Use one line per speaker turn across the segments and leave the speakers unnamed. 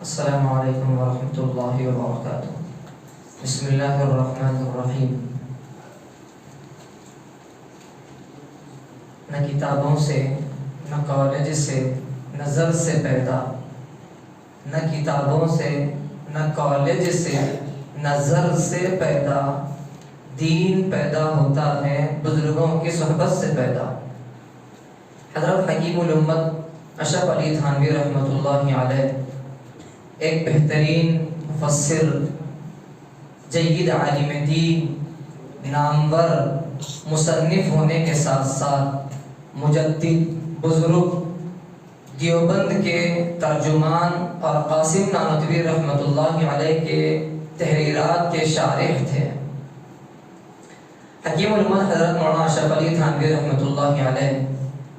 السلام علیکم ورحمۃ اللہ وبرکاتہ۔ بسم اللہ الرحمن الرحیم۔ نہ کتابوں سے، نہ کالج سے، نظر سے پیدا، نہ کتابوں سے، نہ کالج سے، نظر سے پیدا، دین پیدا ہوتا ہے بزرگوں کی صحبت سے پیدا۔ حضرت حکیم الامت اشرف علی تھانوی رحمۃ اللہ علیہ ایک بہترین مفسر، جید عالم دین، نامور مصنف ہونے کے ساتھ ساتھ مجدد، بزرگ، دیوبند کے ترجمان اور قاسم نانوتوی رحمۃ اللہ علیہ کے تحریرات کے شارح تھے۔ حکیم الامت حضرت مولانا اشرف علی تھانوی رحمۃ اللہ علیہ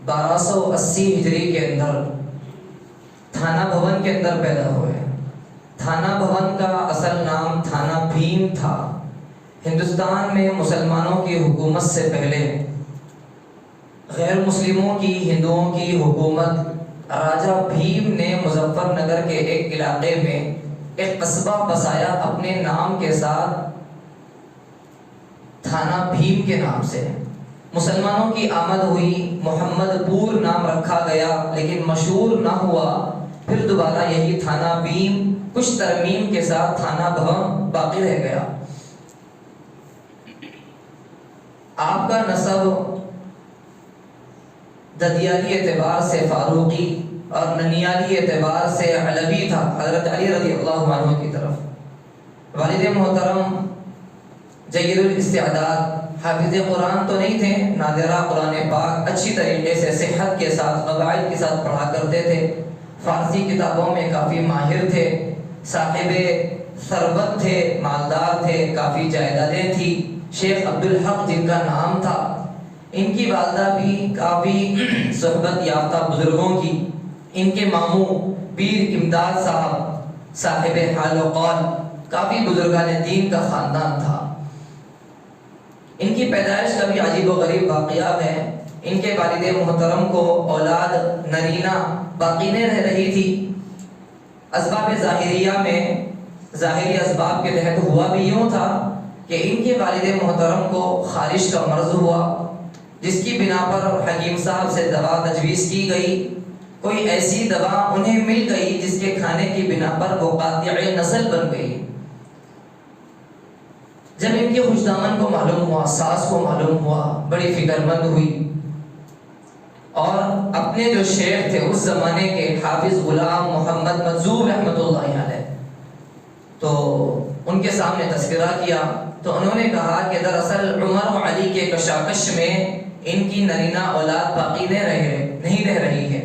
1280 ہجری کے اندر تھانہ بھون کے اندر پیدا ہوئے۔ تھانہ بھون کا اصل نام تھانہ بھیم تھا۔ ہندوستان میں مسلمانوں کی حکومت سے پہلے غیر مسلموں کی، ہندوؤں کی حکومت راجہ بھیم نے مظفر نگر کے ایک علاقے میں ایک قصبہ بسایا اپنے نام کے ساتھ، تھانہ بھیم کے نام سے۔ مسلمانوں کی آمد ہوئی، محمد پور نام رکھا گیا، لیکن مشہور نہ ہوا۔ پھر دوبارہ یہی تھانہ بھیم کچھ ترمیم کے ساتھ تھانہ بھون باقی رہ گیا۔ آپ کا نسب ددیالی اعتبار سے فاروقی اور ننیالی اعتبار سے علوی تھا، حضرت علی رضی اللہ عنہ کی طرف۔ والد محترم جید الاستعداد، حافظ قرآن تو نہیں تھے، نادرہ قرآن پاک اچھی طریقے سے صحت کے ساتھ، قواعد کے ساتھ پڑھا کرتے تھے، فارسی کتابوں میں کافی ماہر تھے، صاحب ثروت تھے، مالدار تھے، کافی جائیدادیں تھی۔ شیخ عبدالحق جن کا نام تھا، ان کی والدہ بھی کافی صحبت یافتہ بزرگوں کی۔ ان کے ماموں پیر امداد صاحب صاحب حال و قال، کافی بزرگان دین کا خاندان تھا۔ ان کی پیدائش کا بھی عجیب و غریب واقعہ ہے۔ ان کے والد محترم کو اولاد نرینہ باقی نہیں رہ رہی تھی۔ اسباب ظاہریہ میں، ظاہری اسباب کے تحت ہوا بھی یوں تھا کہ ان کے والد محترم کو خارش کا مرض ہوا، جس کی بنا پر حکیم صاحب سے دوا تجویز کی گئی۔ کوئی ایسی دوا انہیں مل گئی جس کے کھانے کی بنا پر وہ قاطع نسل بن گئی۔ جب ان کے خوش دامن کو معلوم ہوا، ساس کو معلوم ہوا، بڑی فکر مند ہوئی، اور اپنے جو شیخ تھے اس زمانے کے حافظ غلام محمد منظور رحمۃ اللہ علیہ، تو ان کے سامنے تذکرہ کیا، تو انہوں نے کہا کہ دراصل عمر و علی کے کشاکش میں ان کی نرینہ اولاد باقی نہیں رہ رہی ہے۔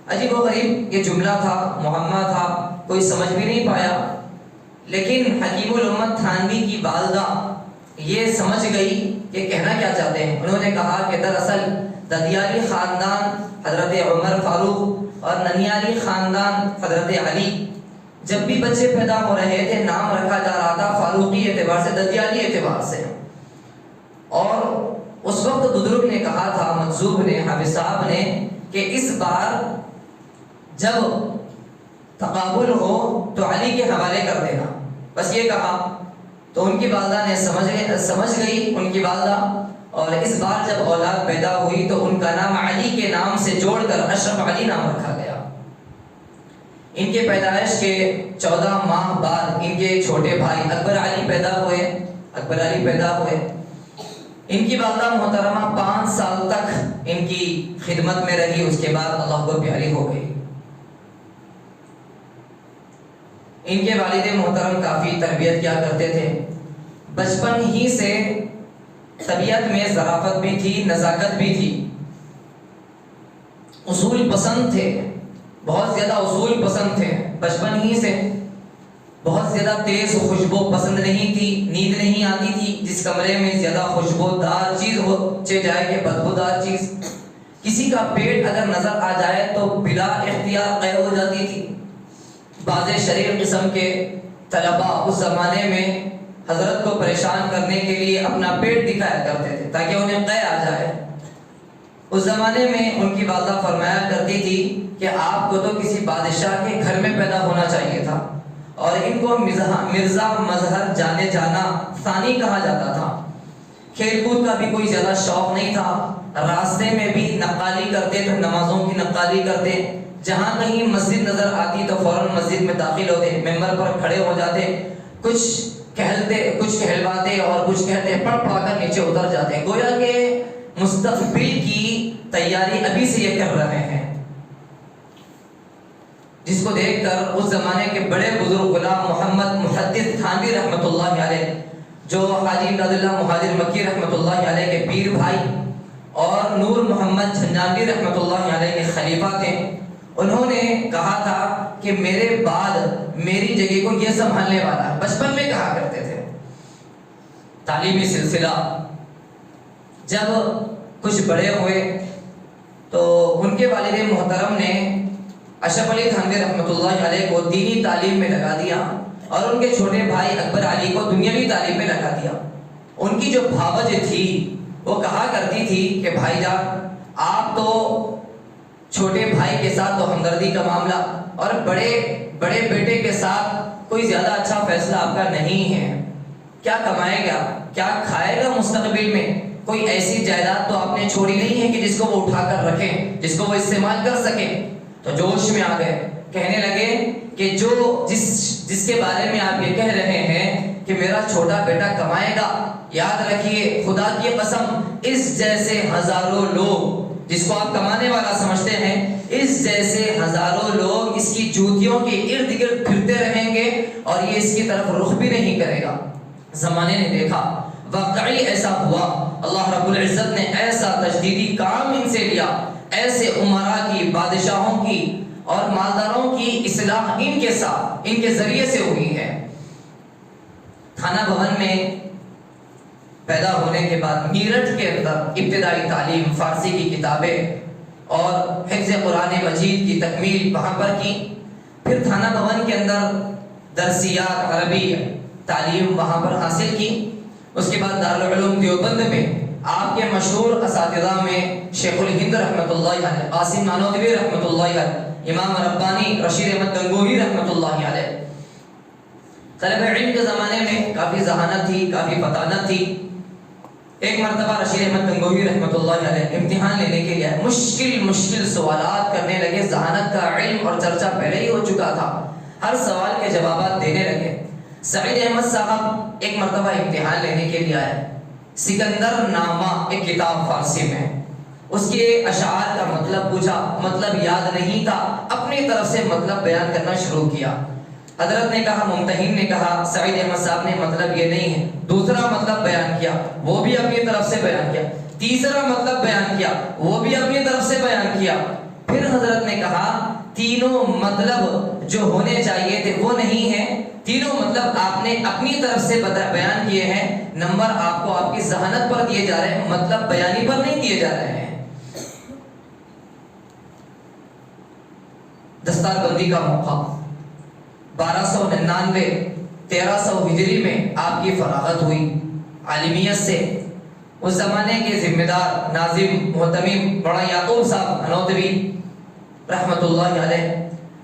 عجیب و غریب یہ جملہ تھا، معمہ تھا، کوئی سمجھ بھی نہیں پایا، لیکن حکیم الامت تھانوی کی والدہ یہ سمجھ گئی کہ کہنا کیا چاہتے ہیں۔ انہوں نے کہا کہ دراصل ددیالی خاندان حضرت عمر فاروق اور ننیالی خاندان حضرت علی، جب بھی بچے پیدا ہو رہے تھے نام رکھا جا رہا تھا فاروقی اعتبار سے، ددیالی اعتبار سے۔ اور اس وقت بزرگ نے کہا تھا، منصوب نے، حافظ صاحب نے، کہ اس بار جب تقابل ہو تو علی کے حوالے کر دینا، بس یہ کہا۔ تو ان کی والدہ نے سمجھ گئی ان کی والدہ، اور اس بار جب اولاد پیدا ہوئی تو ان کا نام علی کے نام سے جوڑ کر اشرف علی نام رکھا گیا۔ ان کے پیدائش کے 14 ماہ بعد ان کے چھوٹے بھائی اکبر علی پیدا ہوئے۔ ان کی والدہ محترمہ 5 سال تک ان کی خدمت میں رہی، اس کے بعد اللہ کو پیاری ہو گئی۔ ان کے والد محترم کافی تربیت کیا کرتے تھے، بچپن ہی سے طبیعت میں ظرافت بھی تھی، نزاکت بھی تھی، اصول پسند تھے، بہت زیادہ اصول پسند تھے۔ بچپن ہی سے بہت زیادہ تیز خوشبو پسند نہیں تھی، نیند نہیں آتی تھی جس کمرے میں زیادہ خوشبودار چیز ہو جائے کہ بدبودار چیز۔ کسی کا پیٹ اگر نظر آ جائے تو بلا اختیار قے ہو جاتی تھی۔ بعض شریر قسم کے طلباء اس زمانے میں حضرت کو پریشان کرنے کے لیے اپنا پیٹ دکھایا کرتے تھے تاکہ انہیں قے آ جائے۔ اس زمانے میں ان کی والدہ فرمایا کرتی تھی کہ آپ کو تو کسی بادشاہ کے گھر میں پیدا ہونا چاہیے تھا، اور ان کو مرزا مظہر جانے جانا ثانی کہا جاتا تھا۔ کھیل کود کا بھی کوئی زیادہ شوق نہیں تھا، راستے میں بھی نقالی کرتے تو نمازوں کی نقالی کرتے، جہاں کہیں مسجد نظر آتی تو فوراً مسجد میں داخل ہوتے، ممبر پر کھڑے ہو جاتے، کچھ کہلتے کچھ کہلواتے اور کچھ کہتے، پڑھ پڑھ کر نیچے اتر جاتے، گویا کہ مستقبل کی تیاری ابھی سے یہ کر رہے ہیں، جس کو دیکھ کر اس زمانے کے بڑے بزرگ غلام محمد محدث تھانوی رحمۃ اللہ علیہ، جو حاجی امداد اللہ مہاجر مکی رحمۃ اللہ علیہ کے پیر بھائی اور نور محمد جھنجانوی رحمۃ اللہ علیہ کے خلیفہ تھے، انہوں نے کہا تھا کہ میرے بعد میری جگہ کو یہ سنبھالنے والا ہے، بچپن میں کہا کرتے تھے۔ تعلیمی سلسلہ جب کچھ بڑے ہوئے تو ان کے والد محترم نے اشرف علی تھانوی رحمۃ اللہ علیہ کو دینی تعلیم میں لگا دیا، اور ان کے چھوٹے بھائی اکبر علی کو دنیاوی تعلیم میں لگا دیا۔ ان کی جو بھاوج تھی وہ کہا کرتی تھی کہ بھائی جان، آپ تو چھوٹے بھائی کے ساتھ تو ہمدردی کا معاملہ اور بڑے بیٹے کے ساتھ کوئی زیادہ اچھا فیصلہ آپ کا نہیں ہے، کیا کمائے گا، کیا کھائے گا مستقبل میں، کوئی ایسی جائیداد تو آپ نے چھوڑی نہیں ہے کہ جس کو وہ اٹھا کر رکھیں، جس کو وہ استعمال کر سکیں۔ تو جوش میں آ گئے، کہنے لگے کہ جس کے بارے میں آپ یہ کہہ رہے ہیں کہ میرا چھوٹا بیٹا کمائے گا، یاد رکھیے خدا کی قسم، اس جیسے ہزاروں لوگ، جس کو آپ کمانے والا سمجھتے ہیں، اس جیسے ہزاروں لوگ اس کی جوتیوں کے ارد گرد پھرتے رہیں گے اور یہ اس کی طرف رخ بھی نہیں کرے گا۔ زمانے نے دیکھا، واقعی ایسا ہوا، اللہ رب العزت نے ایسا تجدیدی کام ان سے لیا، ایسے امراء کی، بادشاہوں کی اور مالداروں کی اصلاح ان کے ساتھ، ان کے ذریعے سے ہوئی ہے۔ تھانہ بھون میں پیدا ہونے کے بعد میرٹھ کے اندر ابتدائی تعلیم، فارسی کی کتابیں اور حفظ قرآن مجید کی تکمیل وہاں پر کی، پھر تھانہ بھون کے اندر درسیات، عربی تعلیم وہاں پر حاصل کی۔ اس کے بعد دارالعلوم دیوبند میں آپ کے مشہور اساتذہ میں شیخ الہند رحمۃ اللہ علیہ، قاسم نانوتوی رحمۃ اللہ علیہ، امام ربانی رشید احمد گنگوہی رحمۃ اللہ علیہ۔ طلب علم کے زمانے میں کافی ذہانت تھی، کافی فطانت تھی۔ ایک مرتبہ رشید احمد گنگوہی رحمۃ اللہ علیہ امتحان لینے کے لیے مشکل سوالات کرنے لگے، ذہانت کا علم اور چرچا پہلے ہی ہو چکا تھا، ہر سوال کے جوابات دینے لگے۔ سعید احمد صاحب ایک مرتبہ امتحان لینے کے لیے آئے، سکندر نامہ ایک کتاب فارسی میں، اس کے اشعار کا مطلب پوچھا، مطلب یاد نہیں تھا، اپنی طرف سے مطلب بیان کرنا شروع کیا۔ حضرت نے کہا، ممتحن نے کہا سعید احمد صاحب نے مطلب یہ نہیں ہے، دوسرا مطلب بیان کیا، وہ بھی اپنی طرف سے بیان کیا، تیسرا مطلب بیان کیا، وہ بھی اپنی طرف سے بیان کیا۔ پھر حضرت نے کہا تینوں مطلب جو ہونے چاہیے تھے وہ نہیں ہیں، تینوں مطلب آپ نے اپنی طرف سے بیان کیے ہیں، نمبر آپ کو آپ کی ذہانت پر دیے جا رہے ہیں، مطلب بیانی پر نہیں دیے جا رہے ہیں۔ دستار بندی کا موقع 1299 1300 ہجری میں آپ کی فراغت ہوئی عالمیت سے۔ اس زمانے کے ذمہ دار ناظم محتمم بڑا یعقوب صاحب انوتوی رحمۃ اللہ علیہ،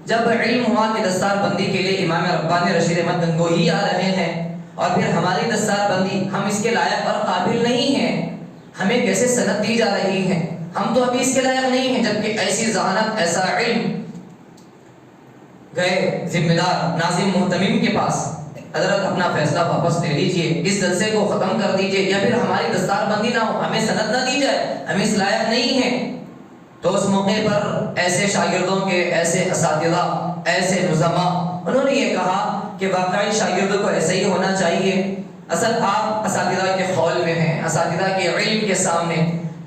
جب علم ہوا کہ دستار بندی کے لیے امام ربانی رشید احمد گنگوہی آ رہے ہیں، اور پھر ہماری دستار بندی، ہم اس کے لائق اور قابل نہیں ہیں، ہمیں کیسے سند دی جا رہی ہے، ہم تو ابھی اس کے لائق نہیں ہیں، جبکہ ایسی ذہانت، ایسا علم۔ گئے ذمہ دار ناظم محتمم کے پاس، حضرت اپنا فیصلہ واپس لے لیجئے، اس جلسے کو ختم کر دیجئے، یا پھر ہماری دستار بندی نہ ہو، ہمیں سند نہ دی جائے، ہمیں اس لائق نہیں ہے۔ تو اس موقع پر ایسے شاگردوں کے، ایسے اساتذہ، ایسے نظماء، انہوں نے یہ کہا کہ واقعی شاگردوں کو ایسے ہی ہونا چاہیے۔ اصل آپ اساتذہ کے خول میں ہیں، اساتذہ کے علم کے سامنے،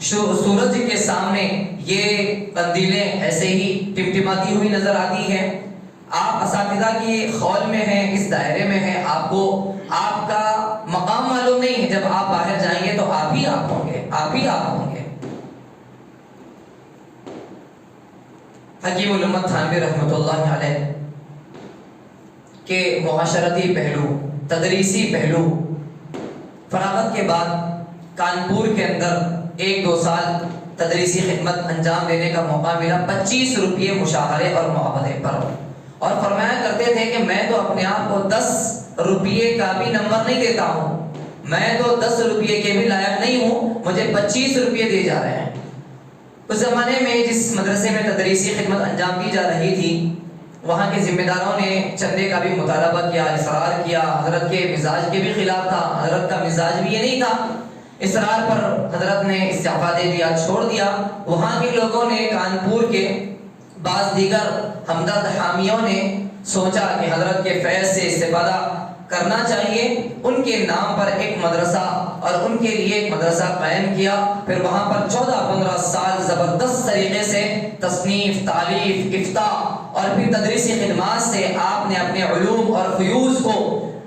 سورج کے سامنے یہ قندیلیں ایسے ہی ٹمٹماتی ہوئی نظر آتی ہیں۔ آپ اساتذہ کی خول میں ہیں، اس دائرے میں ہیں، آپ کو آپ کا مقام معلوم نہیں ہے، جب آپ باہر جائیں گے تو آپ ہی آپ ہوں گے، آپ ہی آپ ہوں گے۔ حکیم الامت تھانوی رحمۃ اللہ علیہ کے معاشرتی پہلو، تدریسی پہلو، فراغت کے بعد کانپور کے اندر 1-2 سال تدریسی خدمت انجام دینے کا موقع ملا 25 روپے مشاہرے اور معاوضے پر، اور فرمایا کرتے تھے کہ میں تو اپنے آپ کو 10 روپے کا بھی نمبر نہیں دیتا ہوں، میں تو 10 روپے کے بھی لائق نہیں ہوں، مجھے 25 روپے دیے جا رہے ہیں۔ اس زمانے میں جس مدرسے میں تدریسی خدمت انجام دی جا رہی تھی وہاں کے ذمہ داروں نے چندے کا بھی مطالبہ کیا، اصرار کیا، حضرت کے مزاج کے بھی خلاف تھا، حضرت کا مزاج بھی یہ نہیں تھا، اصرار پر حضرت نے استعفا دے دیا، چھوڑ دیا۔ وہاں کے لوگوں نے، کانپور کے بعض دیگر ہمدرد حامیوں نے سوچا کہ حضرت کے فیض سے استفادہ کرنا چاہیے، ان کے نام پر ایک مدرسہ اور ان کے لیے ایک مدرسہ قائم کیا۔ پھر وہاں پر 14-15 سال زبردست طریقے سے تصنیف، تالیف، افتاء اور پھر تدریسی خدمات سے آپ نے اپنے علوم اور فیوز کو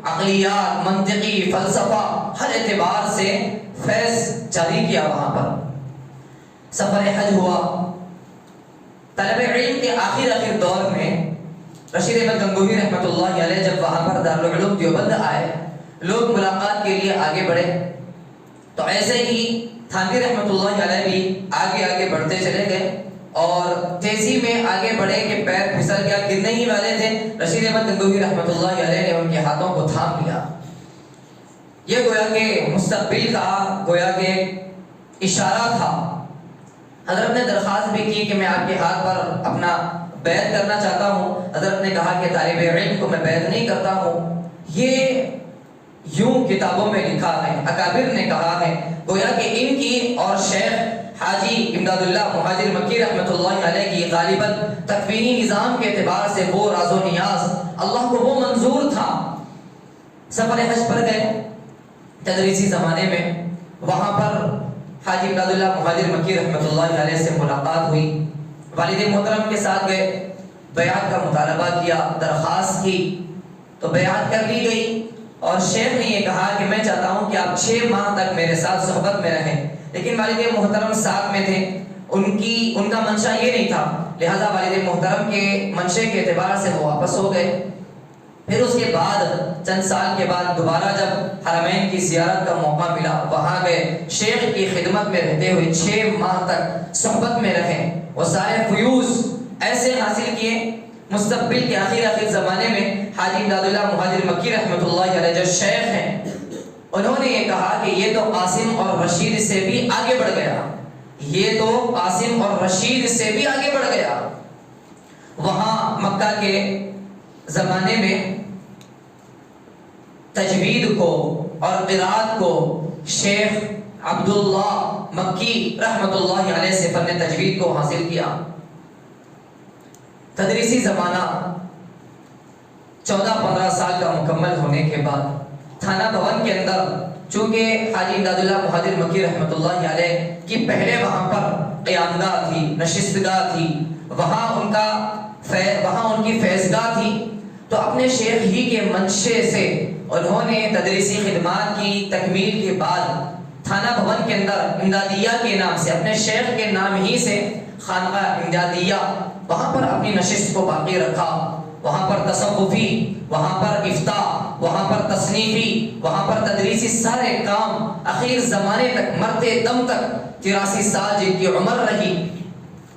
عقلیات، منطقی، فلسفہ، ہر اعتبار سے فیض جاری کیا۔ وہاں پر سفر حج ہوا۔ طلب علم کے آخر دور میں رشید احمد گنگوہی رحمۃ اللہ علیہ جب وہاں پر دارالعلوم دیوبند آئے، لوگ ملاقات کے لیے آگے بڑھے، تو ایسے ہی تھانوی رحمۃ اللہ علیہ بھی آگے بڑھتے چلے گئے اور تیزی میں آگے بڑھے کہ پیر پھسل گیا، گرنے ہی والے تھے، رشید احمد گنگوہی رحمۃ اللہ علیہ نے ان کے ہاتھوں کو تھام لیا۔ یہ گویا کہ مستقبل کا گویا کہ اشارہ تھا۔ حضرت نے درخواست بھی کی کہ میں آپ کے ہاتھ پر اپنا بیعت کرنا چاہتا ہوں۔ حضرت نے کہا کہ طالب علم کو میں بیعت نہیں کرتا ہوں، یہ یوں کتابوں میں لکھا ہے، اکابر نے کہا ہے، گویا کہ ان کی اور شیخ حاجی امداد اللہ مہاجر مکی رحمۃ اللہ علیہ کی غالباً تکوینی نظام کے اعتبار سے وہ راز و نیاز اللہ کو وہ منظور تھا۔ سفر حج پر گئے تدریسی زمانے میں، وہاں پر حاجی امداد اللہ مہاجر مکی رحمۃ اللہ علیہ سے ملاقات ہوئی، والد محترم کے ساتھ گئے، بیعت کا مطالبہ کیا، درخواست کی تو بیعت کر لی گئی، اور شیخ نے یہ کہا کہ میں چاہتا ہوں کہ آپ 6 ماہ تک میرے ساتھ صحبت میں رہیں، لیکن والد محترم ساتھ میں تھے، ان کا منشا یہ نہیں تھا، لہذا والد محترم کے منشے کے اعتبار سے وہ واپس ہو گئے۔ پھر اس کے بعد چند سال کے بعد دوبارہ جب حرمین کی زیارت کا موقع ملا، وہاں گئے، شیخ کی خدمت میں رہتے ہوئے 6 ماہ تک صحبت میں رہے، وہ سارے فیوز ایسے حاصل کیے۔ مستقبل کے آخر زمانے میں حاجی امداد اللہ مہاجر مکی رحمۃ اللہ علیہ جو شیخ ہیں، انہوں نے یہ کہا کہ یہ تو قاسم اور رشید سے بھی آگے بڑھ گیا، یہ تو قاسم اور رشید سے بھی آگے بڑھ گیا۔ وہاں مکہ کے زمانے میں تجوید کو اور قرات کو شیخ عبداللہ مکی رحمۃ اللہ علیہ سے فن تجوید کو حاصل کیا۔ تدریسی زمانہ 14-15 سال کا مکمل ہونے کے بعد تھانہ بھون کے اندر، چونکہ حاجی امداد اللہ مہاجر مکی رحمۃ اللہ علیہ کی پہلے وہاں پر قیامگاہ تھی، نشستگاہ تھی، وہاں ان کی فیضگاہ تھی، تو اپنے شیخ ہی کے منشے سے انہوں نے تدریسی خدمات کی تکمیل کے بعد تھانہ بھون کے اندر امدادیہ کے نام سے، اپنے شیخ کے نام ہی سے خانقاہ امدادیہ، وہاں پر اپنی نشست کو باقی رکھا۔ وہاں پر تصوفی، وہاں پر افتاء، وہاں پر تصنیفی، وہاں پر تدریسی سارے کام اخیر زمانے تک، مرتے دم تک 83 سال جن کی عمر رہی،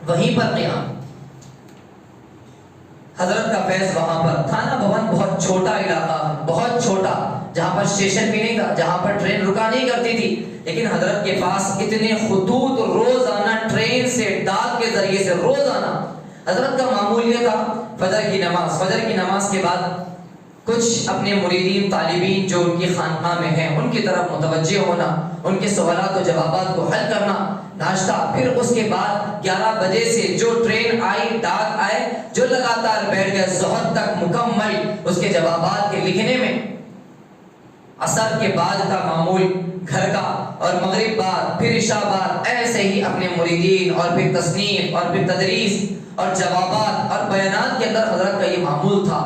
وہیں پر قیام۔ حضرت کا فیض وہاں پر۔ تھانہ بھون بہت چھوٹا علاقہ ہے، بہت چھوٹا، جہاں پر اسٹیشن بھی نہیں تھا، جہاں پر ٹرین رکا نہیں کرتی تھی، لیکن حضرت کے پاس اتنے خطوط روزانہ ٹرین سے، ڈاک کے ذریعے سے روزانہ۔ حضرت کا معمول یہ تھا، فجر کی نماز کے بعد کچھ اپنے مریدین، طالبین جو ان کی خانقاہ میں ہیں، ان کی طرف متوجہ ہونا، ان کے سوالات و جوابات کو حل کرنا، ناشتہ، پھر اس کے بعد 11 بجے سے جو ٹرین آئی، ڈاک آئے، جو لگاتار بیٹھ گئے ظہر تک مکمل اس کے جوابات کے لکھنے میں۔ عصر کے بعد کا معمول گھر کا، اور مغرب بعد، پھر عشاء بعد، ایسے ہی اپنے مریدین اور پھر تصنیف اور پھر تدریس اور جوابات اور بیانات کے اندر حضرت کا یہ معمول تھا۔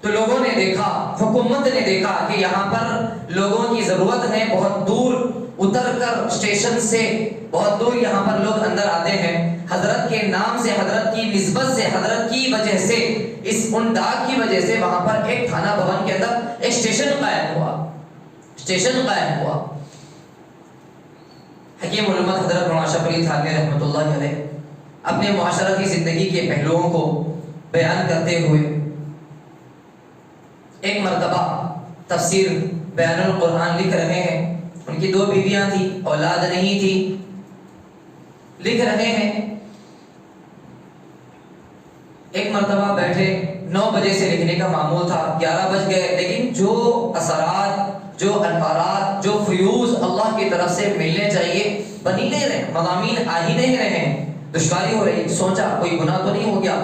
تو لوگوں نے دیکھا، حکومت نے دیکھا کہ یہاں پر لوگوں کی ضرورت ہے، بہت دور اتر کر اسٹیشن سے بہت دور یہاں پر لوگ اندر آتے ہیں، حضرت کے نام سے، حضرت کی نسبت سے، حضرت کی وجہ سے، ان ڈاک کی وجہ سے وہاں پر ایک تھانہ بھون کے اندر ایک اسٹیشن قائم ہوا۔ حکیم الامت حضرت مولانا اشرف علی تھانوی رحمۃ اللہ علیہ اپنے معاشرتی زندگی کے پہلوؤں کو بیان کرتے ہوئے ایک مرتبہ تفسیر بیان القرآن لکھ رہے ہیں. ان کی 2 بیویاں تھیں، اولاد نہیں تھی. لکھ رہے ہیں ایک مرتبہ بیٹھے، 9 بجے سے لکھنے کا معمول تھا، 11 بج گئے، لیکن جو اثرات، جو انوارات، جو فیوز اللہ کی طرف سے ملنے چاہیے بنی نہیں رہے، مضامین آ ہی نہیں رہے ہیں. دشواری ہو رہی. سوچا کوئی گناہ تو نہیں ہو گیا،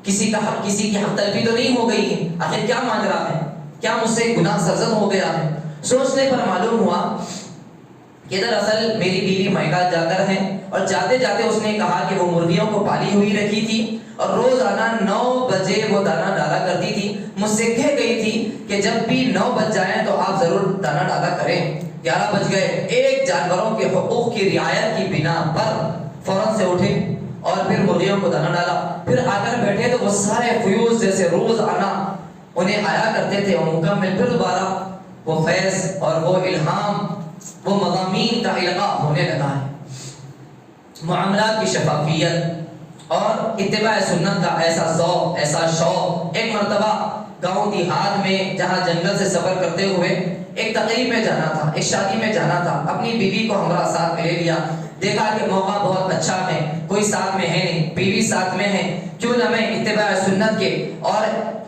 کسی کا حق، کسی کی حق تلفی تو نہیں ہو گئی، آخر کیا مانگ رہا ہے، کیا مجھ سے گناہ سرزد ہو گیا ہے. سوچنے پر معلوم ہوا کہ دراصل میری بیوی میکا جا کر ہیں، اور جاتے جاتے اس نے کہا کہ وہ مرغیوں کو پالی ہوئی رکھی تھی اور روزانہ 9 بجے وہ دانہ ڈالا کرتی تھی. مجھ سے کہہ گئی تھی کہ جب بھی 9 بج جائیں تو آپ ضرور دانہ ڈالا کریں. 11 بج گئے. ایک جانوروں کے حقوق کی رعایت کی بنا پر فوراً سے اٹھے اور پھر مرغیوں کو دانہ ڈالا. پھر آ کر بیٹھے تو وہ سارے فیوز جیسے روز آنا انہیں آیا کرتے تھے، وہ مکمل پھر دوبارہ وہ فیض اور وہ الہام، وہ مضامین کا القاء ہونے لگا ہے. معاملات کی شفافیت اور اتباع سنت کا ایسا ذوق، ایسا شوق. ایک مرتبہ گاؤں دیہات میں جہاں جنگل سے سفر کرتے ہوئے ایک تقریب میں جانا تھا، ایک شادی میں جانا تھا. اپنی بیوی کو ہمراہ ساتھ میں لے لیا. دیکھا کہ موقع بہت اچھا ہے، کوئی ساتھ میں ہے نہیں، بیوی ساتھ میں ہے، کیوں نہ میں اتباع سنت کے اور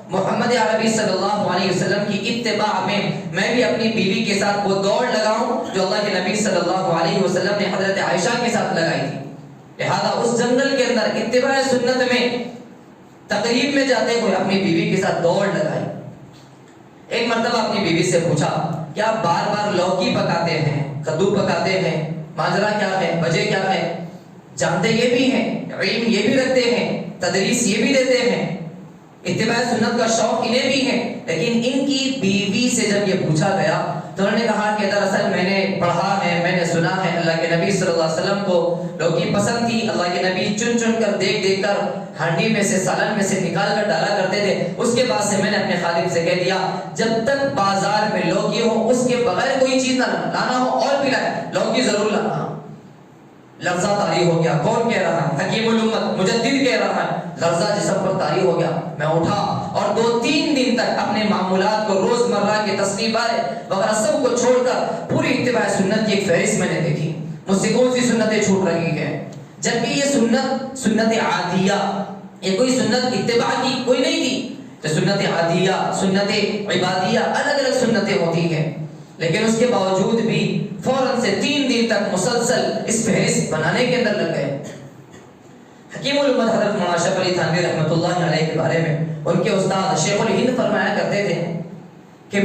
محمد عربی صلی اللہ علیہ وسلم کی اتباع میں بھی اپنی بیوی کے ساتھ وہ دوڑ لگاؤں جو اللہ کے نبی صلی اللہ علیہ وسلم نے حضرت عائشہ کے ساتھ لگائی تھی. لہذا اس جنگل کے اندر اتباع سنت میں تقریب میں جاتے ہوئے اپنی بیوی کے ساتھ دوڑ لگائی. ایک مرتبہ اپنی بیوی سے پوچھا کہ آپ بار بار لوکی پکاتے ہیں، کدو پکاتے ہیں، ماجرا کیا ہے، وجہ کیا ہے؟ جانتے یہ بھی ہیں، علم یہ بھی رکھتے ہیں، تدریس یہ بھی دیتے ہیں، اتباع سنت کا شوق انہیں بھی ہے. لیکن ان کی بیوی سے جب یہ پوچھا گیا تو انہوں نے کہا کہ دراصل میں نے پڑھا ہے، میں نے سنا ہے اللہ کے نبی صلی اللہ علیہ وسلم کو لوکی پسند تھی. اللہ کے نبی چن چن کر دیکھ دیکھ کر ہانڈی میں سے، سالن میں سے نکال کر ڈالا کرتے تھے. اس کے بعد سے میں نے اپنے خادم سے کہہ دیا جب تک بازار میں لوکی ہو اس کے بغیر کوئی چیز نہ لانا ہو، اور بھی لائے لوکی ضرور لانا. لرزہ طاری ہو گیا. کون کہہ رہا ہے؟ حکیم الامت مجدد کہہ رہا ہے. لرزہ جسم پر طاری ہو گیا. میں اٹھا اور 2-3 دن تک اپنے معمولات کو، روزمرہ کے تصنیفات وغیرہ سب کو چھوڑ کر پوری اتباع سنت کی ایک فہرست میں نے دیکھی. مجھ سے کون سی سنتیں چھوٹ رہی ہیں، جبکہ یہ سنت عادیہ، یہ کوئی سنت اتباع کی کوئی نہیں تھی. تو سنت عادیہ، سنت عبادیہ، الگ الگ سنتیں ہوتی ہیں. لیکن اس کے باوجود بھی فوراً سے 3 دن تک مسلسل اس فہرست بنانے کے اندر لگ گئے. حکیم الامت حضرت مولانا اشرف علی تھانوی رحمۃ اللہ علیہ کے بارے میں ان کے استاد شیخ الہند فرمایا کرتے تھے کہ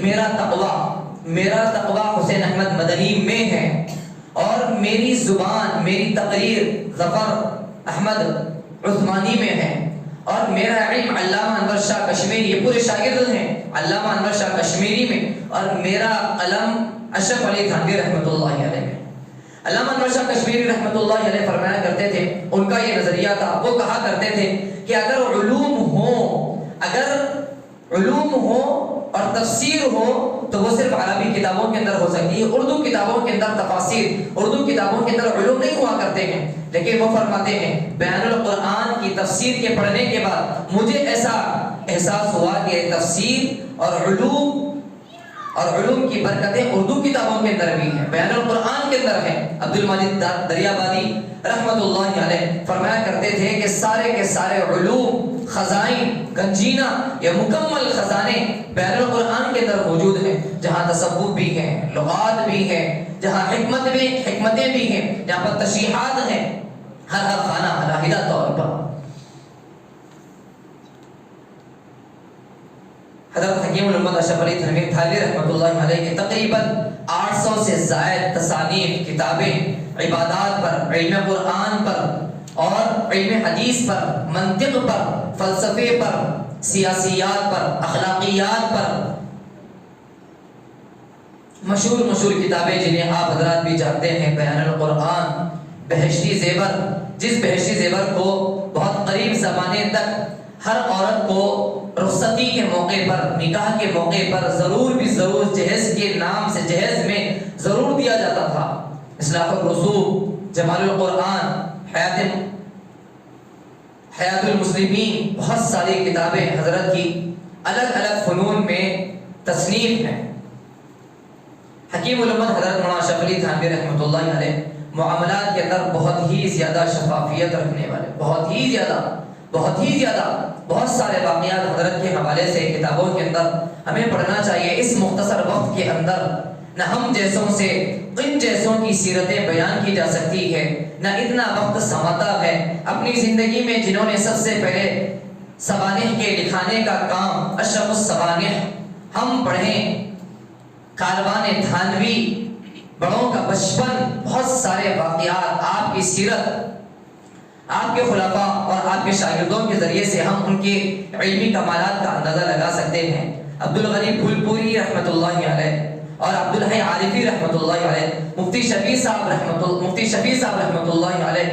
میرا تقوی حسین احمد مدنی میں ہے، اور میری زبان، میری تقریر ظفر احمد عثمانی میں ہے، اور میرا علم علامہ انور شاہ کشمیری، یہ پورے شاگرد ہیں علامہ انور شاہ کشمیری میں، اور میرا قلم اشرف علی تھانوی رحمۃ اللہ علیہ میں. علامہ انور شاہ کشمیری رحمۃ اللہ علیہ فرمایا کرتے تھے، ان کا یہ نظریہ تھا، وہ کہا کرتے تھے کہ اگر علوم ہو اور تفسیر ہو تو وہ صرف عربی کتابوں کے اندر ہو سکتی ہے. اردو کتابوں کے اندر تفاسیر، اردو کتابوں کے اندر علوم نہیں ہوا کرتے ہیں. لیکن وہ فرماتے ہیں بیان القرآن کی تفسیر کے پڑھنے کے بعد مجھے ایسا احساس ہوا کہ تفسیر اور علوم کی برکتیں اردو کتابوں کے اندر بھی ہیں، بیان القرآن کے اندر ہیں. عبد المجید دریابادی رحمت اللہ علیہ فرمایا کرتے تھے کہ سارے کے سارے علوم، خزائن، گنجینہ، یا مکمل خزانے بیان القرآن کے اندر موجود ہیں، جہاں تصوف بھی ہیں، لغات بھی ہیں، جہاں حکمتیں بھی ہیں، جہاں پر تشریحات ہیں، ہر خانہ علیحدہ طور پر. حضرت حکیم الامت اشرف علی تھانوی رحمۃ اللہ علیہ کے تقریباً 800 سے زائد تصانیف، کتابیں عبادات پر، علم قرآن پر اور علم حدیث پر، منطق پر، فلسفے پر، سیاسیات پر، اخلاقیات پر، مشہور کتابیں جنہیں آپ حضرات بھی جانتے ہیں. بیان القرآن، بہشتی زیور، جس بہشتی زیور کو بہت قریب زمانے تک ہر عورت کو رخصتی کے موقع پر، نکاح کے موقع پر ضرور جہیز کے نام سے جہیز میں ضرور دیا جاتا تھا. اصلاح الرسوم، جمال القرآن، حیات المسلمین، بہت ساری کتابیں حضرت کی الگ الگ فنون میں تصنیف ہیں۔ حکیم الامت حضرت مولانا اشرف علی تھانوی رحمۃ اللہ علیہ معاملات کے اندر بہت ہی زیادہ شفافیت رکھنے والے، بہت ہی زیادہ بہت سارے واقعات حضرت کے حوالے سے کتابوں کے اندر ہمیں پڑھنا چاہیے۔ اس مختصر وقت کے اندر نہ ہم جیسوں سے ان جیسوں کی سیرتیں بیان کی جا سکتی ہے، نہ اتنا وقت سماتا ہے۔ اپنی زندگی میں جنہوں نے سب سے پہلے سوانح کے لکھانے کا کام، اشرف السوانح ہم پڑھیں، کاروان تھانوی، بڑوں کا بچپن، بہت سارے واقعات، آپ کی سیرت، آپ کے خلفاء اور آپ کے شاگردوں کے ذریعے سے ہم ان کے علمی کمالات کا اندازہ لگا سکتے ہیں۔ عبدالغنی پھولپوری رحمۃ اللہ علیہ اور عبدالحی عارفی رحمۃ اللہ علیہ، مفتی شفیع صاحب رحمۃ اللہ علیہ،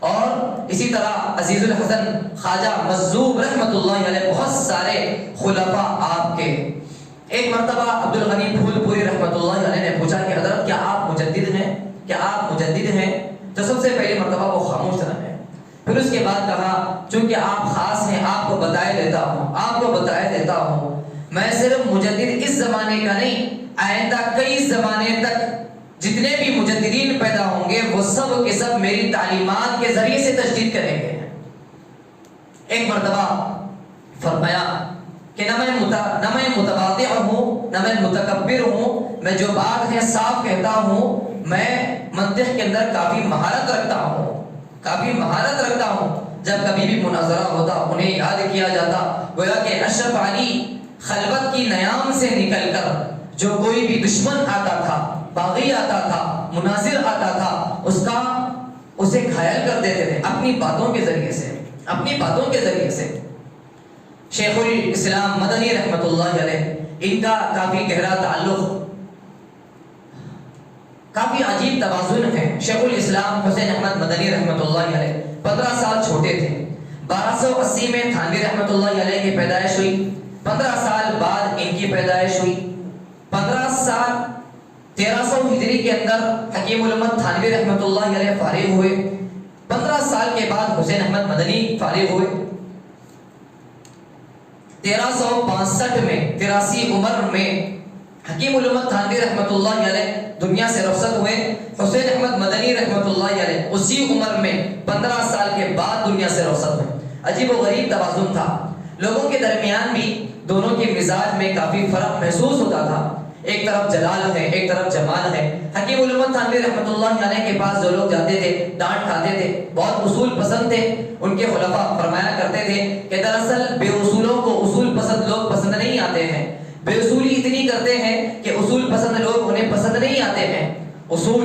اور اسی طرح عزیز الحسن خواجہ مجذوب رحمۃ اللہ علیہ، بہت سارے خلفاء آپ کے۔ ایک مرتبہ عبدالغنی پھولپوری رحمۃ اللہ علیہ نے پوچھا کہ حضرت کیا آپ مجدد ہیں؟ تو سب سے پہلی مرتبہ وہ خاموش رہے، پھر اس کے بعد کہا چونکہ آپ خاص ہیں، آپ کو بتائے دیتا ہوں میں صرف مجدد اس زمانے کا نہیں، آئندہ کئی زمانے تک جتنے بھی مجددین پیدا ہوں گے وہ سب کے سب میری تعلیمات کے ذریعے سے تجدید کریں گے۔ ایک مرتبہ فرمایا کہ نہ میں متواضع ہوں، نہ میں متکبر ہوں، میں جو بات ہے صاف کہتا ہوں، میں منطق کے اندر کافی مہارت رکھتا ہوں۔ جب کبھی بھی مناظرہ ہوتا انہیں یاد کیا جاتا، گویا کہ اشرف علی خلوت کی نیام سے نکل کر جو کوئی بھی دشمن آتا تھا، باغی آتا تھا، مناظر آتا تھا، اسے گھائل کر دیتے تھے اپنی باتوں کے ذریعے سے۔ شیخ الاسلام مدنی رحمۃ اللہ علیہ، ان کا کافی گہرا تعلق، کافی عجیب توازن ہے۔ شیخ الاسلام حسین احمد مدنی رحمۃ اللہ علیہ 15 سال چھوٹے تھے۔ 1280 میں تھانوی رحمۃ اللہ علیہ کی پیدائش ہوئی، 15 سال بعد ان کی پیدائش ہوئی۔ 15 سال 1300 ہجری کے اندر حکیم الامت تھانوی رحمۃ اللہ علیہ فارغ ہوئے، 15 سال کے بعد حسین احمد مدنی فارغ ہوئے۔ 1365 میں 83 عمر میں حکیم الامت تھانوی رحمۃ اللہ علیہ دنیا سے رخصت ہوئے، حسین احمد مدنی رحمۃ اللہ علیہ اسی عمر میں 15 سال کے بعد دنیا سے رخصت ہوئے۔ عجیب و غریب توازن تھا، لوگوں کے درمیان بھی دونوں کے مزاج میں کافی فرق محسوس ہوتا تھا، ایک طرف جلال ہے، ایک طرف جمال ہے۔ حکیم الامت تھانوی رحمۃ اللہ علیہ کے پاس جو لوگ جاتے تھے ڈانٹ کھاتے تھے، بہت اصول پسند تھے۔ ان کے خلفاء فرمایا کرتے تھے کہ دراصل بے اصولوں کو اصول پسند لوگ پسند نہیں آتے ہیں، بے اصولی اتنی کرتے ہیں کہ اصول پسند لوگ انہیں پسند نہیں آتے ہیں، اصول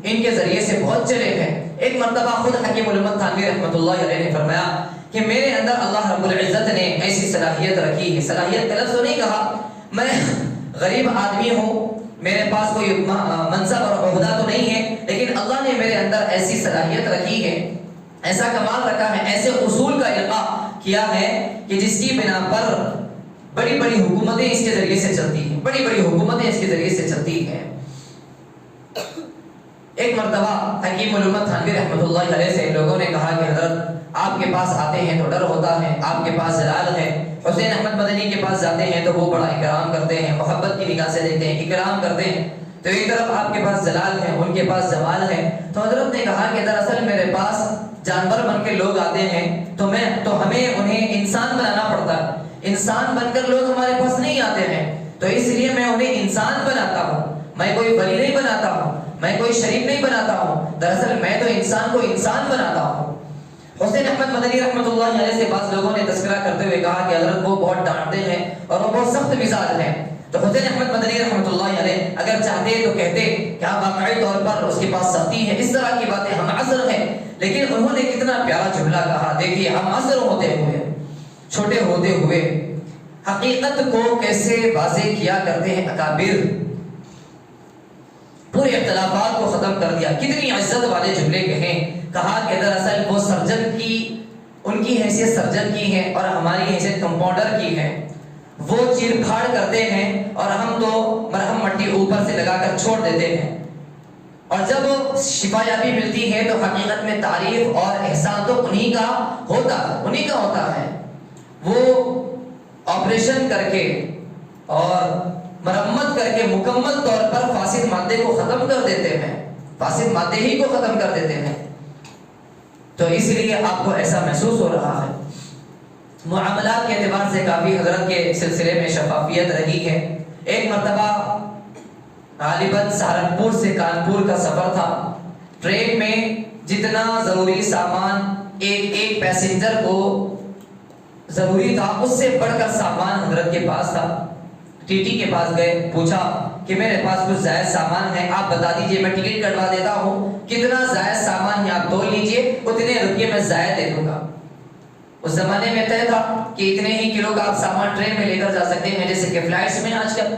ان کے ذریعے سے بہت چلے ہیں۔ ایک مرتبہ خود حکیم الامت تھانوی رحمۃ اللہ علیہ نے فرمایا کہ میرے اندر اللہ رب العزت نے ایسی صلاحیت رکھی ہے، صلاحیت کا لفظ نہیں کہا، میں غریب آدمی ہوں، میرے پاس کوئی منصب اور عہدہ تو نہیں ہے، لیکن اللہ نے میرے اندر ایسی صلاحیت رکھی ہے، ایسا کمال رکھا ہے، ایسے اصول کا القاء کیا ہے کہ جس کی بنا پر بڑی بڑی حکومتیں اس کے ذریعے سے چلتی ہیں، ایک مرتبہ حکیم الامت تھانوی رحمۃ اللہ علیہ سے لوگوں نے کہا کہ حضرت آپ کے پاس آتے ہیں تو ڈر ہوتا ہے، آپ کے پاس جلال ہے۔ حسین احمد مدنی کے پاس جاتے ہیں تو وہ بڑا اکرام کرتے ہیں، محبت کی نگاہ سے دیکھتے ہیں، اکرام کرتے ہیں۔ تو ایک طرف آپ کے پاس جلال ہے، ان کے پاس جمال ہے۔ تو حضرت نے کہا کہ دراصل میرے پاس جانور بن کے لوگ آتے ہیں تو ہمیں انہیں انسان بنانا پڑتا ہے، انسان بن کر لوگ ہمارے پاس نہیں آتے ہیں، تو اس لیے میں انہیں انسان بناتا ہوں، میں کوئی ولی نہیں بناتا ہوں، میں کوئی شریف نہیں بناتا ہوں، دراصل میں تو انسان کو انسان بناتا ہوں۔ حسین احمد مدنی رحمۃ اللہ علیہ سے بعض لوگوں نے تذکرہ کرتے ہوئے کہا کہ حضرت وہ بہت ڈانٹتے ہیں اور وہ بہت سخت مزاج ہیں۔ تو حسین احمد مدنی رحمۃ اللہ علیہ اگر چاہتے تو کہتے کہ آپ واقعی طور پر اس کے پاس سختی ہے، اس طرح کی باتیں ہم عصر ہیں، لیکن انہوں نے کتنا پیارا جملہ کہا، دیکھیے ہم عصر ہوتے ہوئے، چھوٹے ہوتے ہوئے حقیقت کو کیسے واضح کیا کرتے ہیں اکابر، پورے اختلافات کو ختم کر دیا، کتنی عزت والے جملے کہیں، کہا کہ دراصل وہ سرجن کی، ان کی حیثیت سرجن کی ہے اور ہماری حیثیت کمپاؤنڈر کی ہے، وہ چیر پھاڑ کرتے ہیں اور ہم تو مرہم مٹی اوپر سے لگا کر چھوڑ دیتے ہیں۔ اور جب شفا یابی ملتی ہے تو حقیقت میں تعریف اور احسان تو انہی کا ہوتا ہے۔ وہ آپریشن کر کے اور مرمت کر کے مکمل طور پر فاسد مادے کو ختم کر دیتے ہیں، فاسد مادے ہی کو ختم کر دیتے ہیں۔ تو اس لیے آپ کو ایسا محسوس ہو رہا ہے۔ معاملات کے اعتبار سے کافی حضرت کے سلسلے میں شفافیت رہی ہے۔ ایک مرتبہ غالباً سہارنپور سے کانپور کا سفر تھا۔ ٹرین میں جتنا ضروری سامان ایک پیسنجر کو ضروری تھا، اس سے بڑھ کر سامان حضرت کے پاس تھا۔ ٹی ٹی کے پاس گئے، پوچھا کہ میرے پاس کچھ زائد سامان ہے، آپ بتا دیجئے، میں ٹکٹ کٹوا دیتا ہوں، کتنا زائد سامان ہے آپ تول لیجئے، اتنے روپیے میں زائد دے دوں گا۔ اس زمانے میں طے تھا کہ اتنے ہی کلو کا آپ سامان ٹرین میں لے کر جا سکتے ہیں، جیسے کہ فلائٹس میں آج کل۔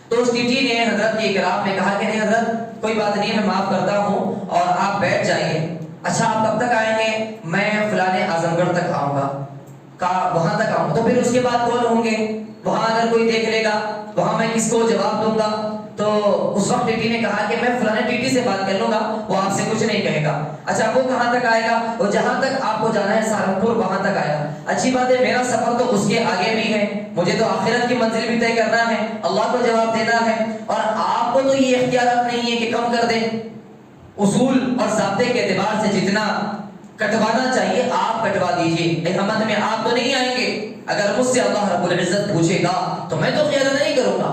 تو اس ٹی ٹی نے حضرت کی اکرام میں کہا کہ نہیں حضرت کوئی بات نہیں، میں معاف کرتا ہوں اور آپ بیٹھ جائیے۔ اچھا آپ کب تک آئیں گے؟ میں فلانے اعظم گڑھ تک آؤں گا، کہا وہاں تک آؤں، تو پھر اس کے بعد کون ہوں گے؟ وہاں اگر کوئی دیکھ لے گا وہاں میں کس کو جواب دوں گا؟ تو اس وقت ٹی ٹی نے کہا کہ میں فلانے ٹی ٹی سے بات کر لوں گا، وہ آپ سے کچھ نہیں کہے گا۔ اچھا وہ کہاں تک آئے گا؟ وہ جہاں تک آپ کو جانا ہے سہارنپور وہاں تک آئے گا۔ اچھی بات ہے، میرا سفر تو اس کے آگے بھی ہے، مجھے تو آخرت کی منزل بھی طے کرنا ہے، اللہ کو جواب دینا ہے، اور آپ کو تو یہ اختیارات نہیں ہے کہ کم کر دیں۔ اصول اور ضابطے کے اعتبار سے جتنا کٹوانا چاہیے آپ کٹوا دیجئے، احمد میں آپ تو نہیں آئیں گے۔ اگر مجھ سے اللہ رب العزت پوچھے گا تو میں تو خیانت نہیں کروں گا۔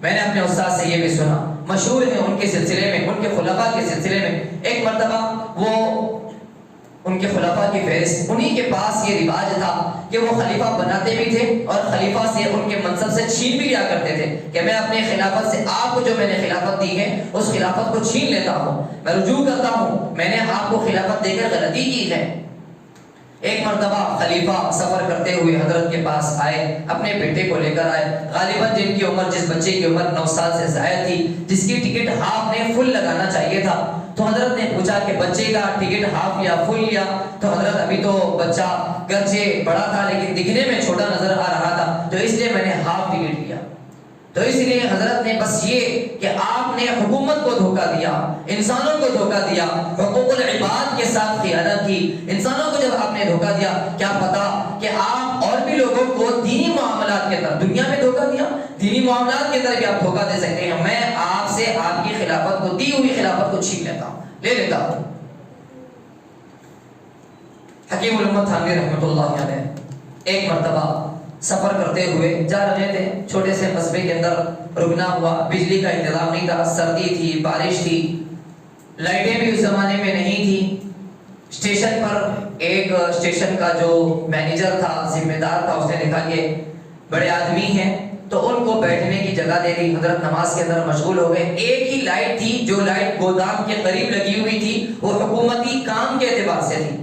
میں نے اپنے استاد سے یہ بھی سنا، مشہور ہے ان کے سلسلے میں، ان کے خلفاء کے سلسلے میں، ایک مرتبہ وہ ان کے خلفاء کی فہرست، انہی کے پاس یہ رواج تھا کہ وہ خلیفہ بناتے بھی تھے اور خلیفہ سے ان کے منصب سے چھین بھی لیا کرتے تھے کہ میں اپنے خلافت سے آپ کو جو میں نے خلافت دی ہے اس خلافت کو چھین لیتا ہوں، میں رجوع کرتا ہوں، میں نے آپ کو خلافت دے کر غلطی کی ہے۔ ایک مرتبہ خلیفہ سفر کرتے ہوئے حضرت کے پاس آئے، اپنے بیٹے کو لے کر آئے، غالباً جن کی عمر، جس بچے کی عمر 9 سال سے زائد تھی، جس کی ٹکٹ ہاف نے فل لگانا چاہیے تھا۔ تو حضرت نے پوچھا کہ بچے کا ٹکٹ ہاف یا فل لیا؟ تو حضرت ابھی تو بچہ گرچہ بڑا تھا لیکن دکھنے میں چھوٹا نظر آ رہا تھا، تو اس لیے میں نے ہاف ٹکٹ لیا۔ تو اس لیے حضرت نے بس یہ کہ آپ نے حکومت کو دھوکہ دیا، انسانوں کو دھوکہ دیا، حقوق العباد کے ساتھ خیانت کی، انسانوں کو جب آپ نے دھوکہ دیا، کیا پتا کہ آپ اور بھی لوگوں کو دینی معاملات کے اندر، دنیا میں دھوکہ دیا، دینی معاملات کے اندر بھی آپ دھوکہ دے سکتے ہیں۔ میں آپ سے آپ کی خلافت کو، دی ہوئی خلافت کو چھین لیتا ہوں، لے لیتا ہوں۔ حکیم الامت تھانوی رحمۃ اللہ علیہ ایک مرتبہ سفر کرتے ہوئے جا رہے تھے، چھوٹے سے قصبے کے اندر رکنا ہوا، بجلی کا انتظام نہیں تھا، سردی تھی، بارش تھی، لائٹیں بھی اس زمانے میں نہیں تھی۔ اسٹیشن پر ایک اسٹیشن کا جو مینیجر تھا، ذمہ دار تھا، اس نے دیکھا کہ بڑے آدمی ہیں تو ان کو بیٹھنے کی جگہ دے دی۔ حضرت نماز کے اندر مشغول ہو گئے۔ ایک ہی لائٹ تھی، جو لائٹ گودام کے قریب لگی ہوئی تھی، وہ حکومتی کام کے اعتبار سے تھی،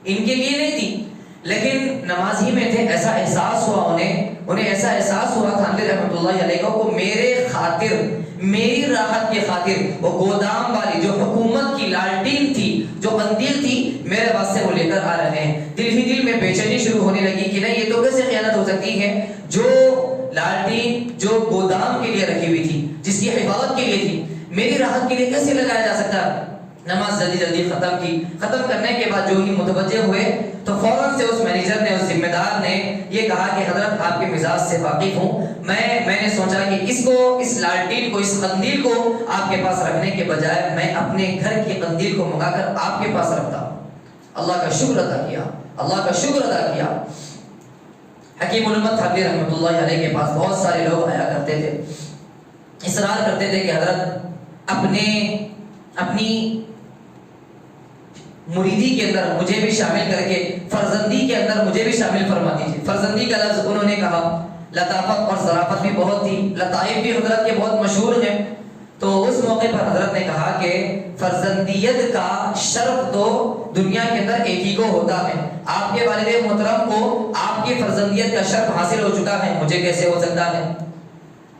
ان کے لیے نہیں تھی، لیکن نمازی میں تھے۔ ایسا احساس ہوا انہیں ایسا احساس ہوا تھانوی رحمۃ اللہ علیہ کو میرے خاطر، میری راحت کی خاطر وہ گودام والی جو حکومت کی لالٹین تھی، جو قندیل تھی، میرے واسطے وہ لے کر آ رہے ہیں۔ دل ہی دل میں بے چینی شروع ہونے لگی کہ نہیں، یہ تو کیسے خیانت ہو سکتی ہے؟ جو لالٹین جو گودام کے لیے رکھی ہوئی تھی، جس کی حفاظت کے لیے تھی، میری راحت کے لیے کیسے لگایا جا سکتا؟ نماز جلدی جلدی ختم کی۔ ختم کرنے کے بعد جو ہی متوجہ ہوئے تو فوراً سے اس مینیجر نے، اس ذمہ دار نے یہ کہا کہ حضرت آپ کے مزاج سے واقف ہوں، میں نے سوچا کہ اس لالٹین کو، اس قندیل کو آپ کے پاس رکھنے کے بجائے میں اپنے گھر کی قندیل کو منگا کر آپ کے پاس رکھتا ہوں۔ اللہ کا شکر ادا کیا، اللہ کا شکر ادا کیا۔ حکیم الامت تھانوی رحمۃ اللہ علیہ کے پاس بہت سارے لوگ آیا کرتے تھے، اصرار کرتے تھے کہ حضرت اپنی مریدی کے اندر مجھے بھی شامل کر کے، فرزندی کے اندر مجھے بھی شامل فرما دیجیے۔ فرزندی کا لفظ انہوں نے کہا، لطافت اور ظرافت بھی بہت تھی، لطائف بھی حضرت کے بہت مشہور ہیں۔ تو اس موقع پر حضرت نے کہا کہ فرزندیت کا شرف تو دنیا کے اندر ایک ہی کو ہوتا ہے، آپ کے والد محترم کو آپ کی فرزندیت کا شرف حاصل ہو چکا ہے، مجھے کیسے ہو سکتا ہے؟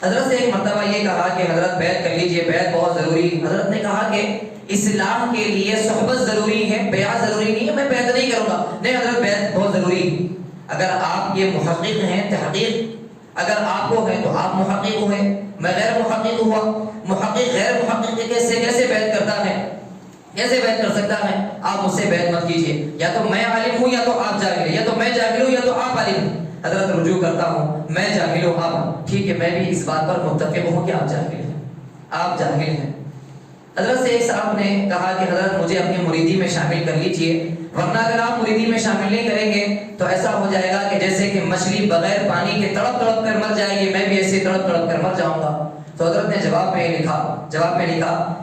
حضرت سے ایک مرتبہ یہ کہا کہ حضرت بیعت کر لیجئے، بیعت بہت ضروری۔ حضرت نے کہا کہ اسلام کے لیے صحبت ضروری ہے، بیعت ضروری نہیں ہے، میں بیعت نہیں کروں گا۔ نہیں حضرت، بیعت بہت ضروری ہے۔ اگر آپ یہ محقق ہیں، تحقیق اگر آپ کو ہے تو آپ محقق ہوئے، میں غیر محقق ہوا، محقق غیر محقق کے کیسے بیعت کرتا ہے، کیسے بیعت کر سکتا ہے؟ آپ مجھ سے بیعت مت کیجیے، یا تو میں عالم ہوں یا تو آپ جاہل ہیں، یا تو میں جاہل ہوں یا تو آپ عالم ہیں۔ حضرت رجوع کرتا ہوں، میں جاہل ہوں، آپ ٹھیک ہے، میں بھی اس بات پر متفق ہوں کہ آپ جاہل ہیں، آپ جاہل ہیں۔ حضرت سے ایک صاحب نے کہا کہ حضرت مجھے اپنی مریدی میں شامل کر لیجئے، ورنہ اگر آپ مریدی میں شامل نہیں کریں گے تو ایسا ہو جائے گا کہ جیسے کہ مچھلی بغیر پانی کے تڑپ تڑپ کر مر جائے گی، میں بھی ایسے تڑپ تڑپ کر مر جاؤں گا۔ تو حضرت نے جواب میں لکھا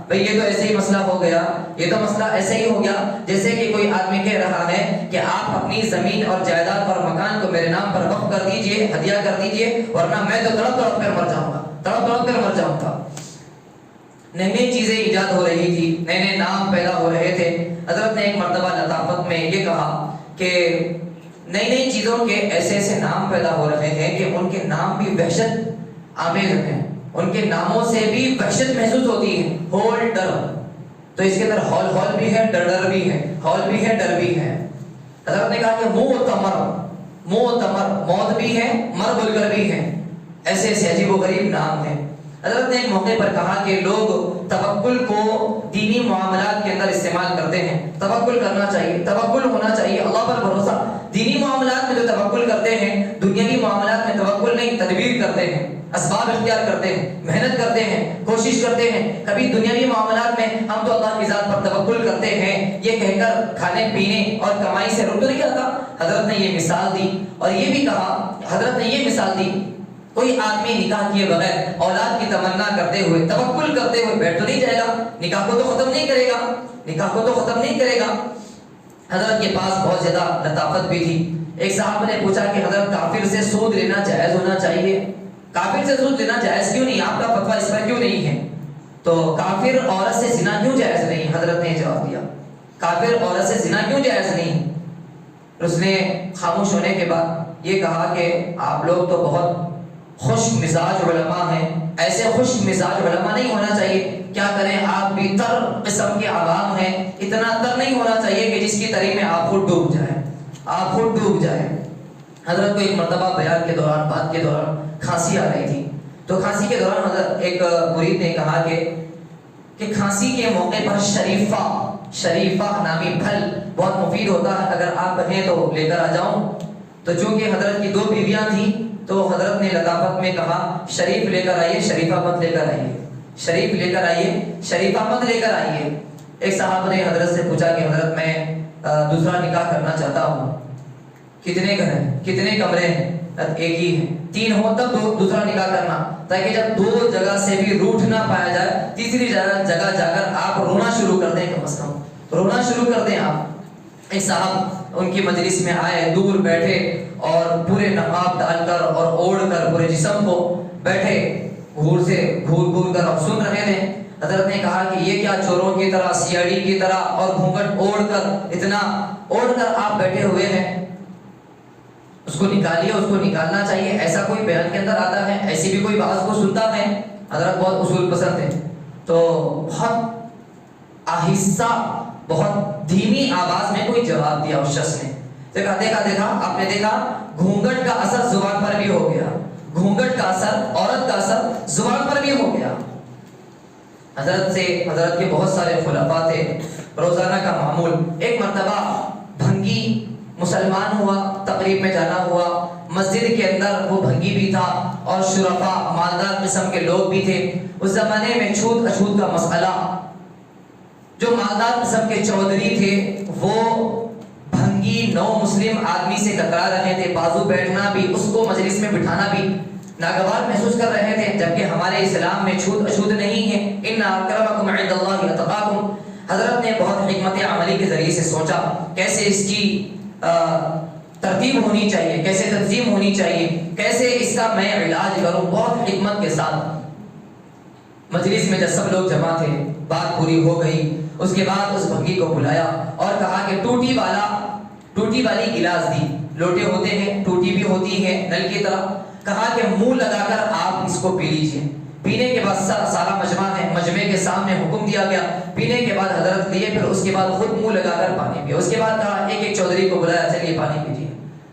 بھئی یہ تو ایسے ہی مسئلہ ہو گیا، یہ تو مسئلہ ایسے ہی ہو گیا جیسے کہ کوئی آدمی کہہ رہا ہے کہ آپ اپنی زمین اور جائیداد اور مکان کو میرے نام پر وقف کر دیجئے، ہدیہ کر دیجئے، ورنہ میں تو تڑپ تڑپ کر مر جاؤں گا، تڑپ تڑپ کر مر جاؤں گا۔ نئی نئی چیزیں ایجاد ہو رہی تھی، نئے نئے نام پیدا ہو رہے تھے۔ حضرت نے ایک مرتبہ لطافت میں یہ کہا کہ نئی نئی چیزوں کے ایسے ایسے نام پیدا ہو رہے ہیں کہ ان کے نام بھی وحشت آمیز ہیں، ان کے ناموں سے بھی وحشت محسوس ہوتی ہے۔ ہول ڈر، تو اس کے اندر ہول بھی ہے، ڈر بھی ہے، ہول بھی ہے، ڈر بھی ہے۔ حضرت نے کہا کہ معتمر، موت بھی ہے، مر بول کر بھی ہے، ایسے ایسے عجیب و غریب نام ہیں۔ حضرت نے ایک موقع پر کہا کہ لوگ توکل کو دینی معاملات کے اندر استعمال کرتے ہیں، توکل کرنا چاہیے، توکل ہونا چاہیے، اللہ پر بھروسہ۔ دینی معاملات میں جو توکل کرتے ہیں، دنیاوی معاملات میں توکل نہیں، تدبیر کرتے ہیں، اسباب اختیار کرتے ہیں، محنت کرتے ہیں، کوشش کرتے ہیں۔ کبھی دنیاوی معاملات میں ہم تو اللہ کی ذات پر توکل کرتے ہیں یہ کہہ کر کھانے پینے اور کمائی سے رک نہیں جاتا۔ حضرت نے یہ مثال دی اور یہ بھی کہا، حضرت نے یہ مثال دی کوئی آدمی نکاح کیے بغیر اولاد کی تمنا کرتے ہوئے، توکل کرتے ہوئے بیٹھ تو نہیں جائے گا، نکاح کو تو ختم نہیں کرے گا، نکاح کو تو ختم نہیں کرے گا۔ حضرت کے پاس بہت زیادہ لطافت بھی تھی۔ ایک صاحب نے پوچھا کہ حضرت کافر سے سود لینا جائز ہونا چاہیے؟ کافر سے سود لینا جائز کیوں نہیں؟ آپ کا فتویٰ اس پر کیوں نہیں ہے؟ تو کافر عورت سے زنا کیوں جائز نہیں؟ حضرت نے جواب دیا کافر عورت سے زنا کیوں جائز نہیں؟ اس نے خاموش ہونے کے بعد یہ کہا کہ آپ لوگ تو بہت خوش مزاج علماء ہیں، ایسے خوش مزاج علماء نہیں ہونا چاہیے، کیا کریں آپ بھی تر قسم کے عوام ہیں، اتنا تر نہیں ہونا چاہیے کہ جس کی تری میں آپ خود ڈوب جائیں، آپ خود ڈوب جائیں۔ حضرت کو ایک مرتبہ بیان کے دوران، بات کے دوران کھانسی آ رہی تھی، تو کھانسی کے دوران حضرت ایک مرید نے کہا کہ کھانسی کے موقع پر شریفہ نامی پھل بہت مفید ہوتا ہے، اگر آپ کہیں تو لے کر آ جاؤں۔ تو چونکہ حضرت کی 2 بیویاں تھیں تو حضرت نے لطافت میں کہا شریف لے کر آئیے، شریفہ مت لے کر آئیے، شریف لے کر آئیے، شریفہ مت لے کر آئیے۔ ایک صاحب نے حضرت سے پوچھا کہ حضرت میں دوسرا نکاح کرنا چاہتا ہوں، کتنے گھر ہیں، کتنے کمرے ہیں؟ ایک ہی ہے، 3 ہو تب دوسرا نکاح کرنا، تاکہ جب 2 جگہ سے بھی روٹ نہ پایا جائے، تیسری جگہ جا کر آپ رونا شروع کر دیں، کم از کم رونا شروع کر دیں آپ۔ ایک صاحب ان کی مجلس میں آئے، دور بیٹھے اور پورے نقاب ڈال کر اور اوڑھ کر پورے جسم کو بیٹھے، گھور کر اور سن رہے تھے۔ حضرت نے کہا کہ یہ کیا چوروں کی طرح، سیاڑی کی طرح اور گھونگھٹ اوڑھ کر آپ بیٹھے ہوئے ہیں؟ اس کو نکالیے، اس کو نکالنا چاہیے، ایسا کوئی بیان کے اندر آتا ہے، ایسی بھی کوئی بات کو سنتا ہے؟ حضرت بہت اصول پسند ہے، تو بہت آہستہ، بہت دھیمی آواز میں کوئی جواب دیا اس شخص نے۔ دیکھا آپ نے دیکھا گھونگھٹ کا اثر زبان پر بھی ہو گیا، گھونگھٹ کا اثر، عورت کا اثر زبان پر بھی ہو گیا۔ حضرت کے بہت سارے خلفاء تھے، روزانہ کا معمول، ایک مرتبہ بھنگی مسلمان ہوا، تقریب میں جانا ہوا، مسجد کے اندر وہ بھنگی بھی تھا اور شرفاء مالدار قسم کے لوگ بھی تھے۔ اس زمانے میں چھوت اچھوت کا مسئلہ، جو مالدار قسم کے چودھری تھے وہ بھنگی نو مسلم آدمی سے ٹکرا رہے تھے، بازو بیٹھنا بھی، اس کو مجلس میں بٹھانا بھی ناگوار محسوس کر رہے تھے، جبکہ ہمارے اسلام میں چھوت اچھوت نہیں ہے۔ ان اکرمکم عند اللہ اتقاکم۔ حضرت نے بہت حکمت عملی کے ذریعے سے سوچا کیسے اس کی ترتیب ہونی چاہیے، کیسے تنظیم ہونی چاہیے، کیسے اس کا میں علاج کروں، بہت حکمت کے ساتھ۔ مجلس میں جب سب لوگ جمع تھے، بات پوری ہو گئی، اس کے بعد اس بھنگی کو بلایا اور کہا کہ ٹوٹی والی گلاس دی، لوٹے ہوتے ہیں، ٹوٹی بھی ہوتی ہے نل کی طرح، کہا کہ منہ لگا کر آپ اس کو پی لیجئے۔ پینے کے بعد سارا مجمع ہے، مجمع کے سامنے حکم دیا گیا، پینے کے بعد حضرت لیے، پھر اس کے بعد خود منہ لگا کر پانی پیا۔ اس کے بعد کہا ایک چودھری کو بلایا، چلیے پانی پیجیے۔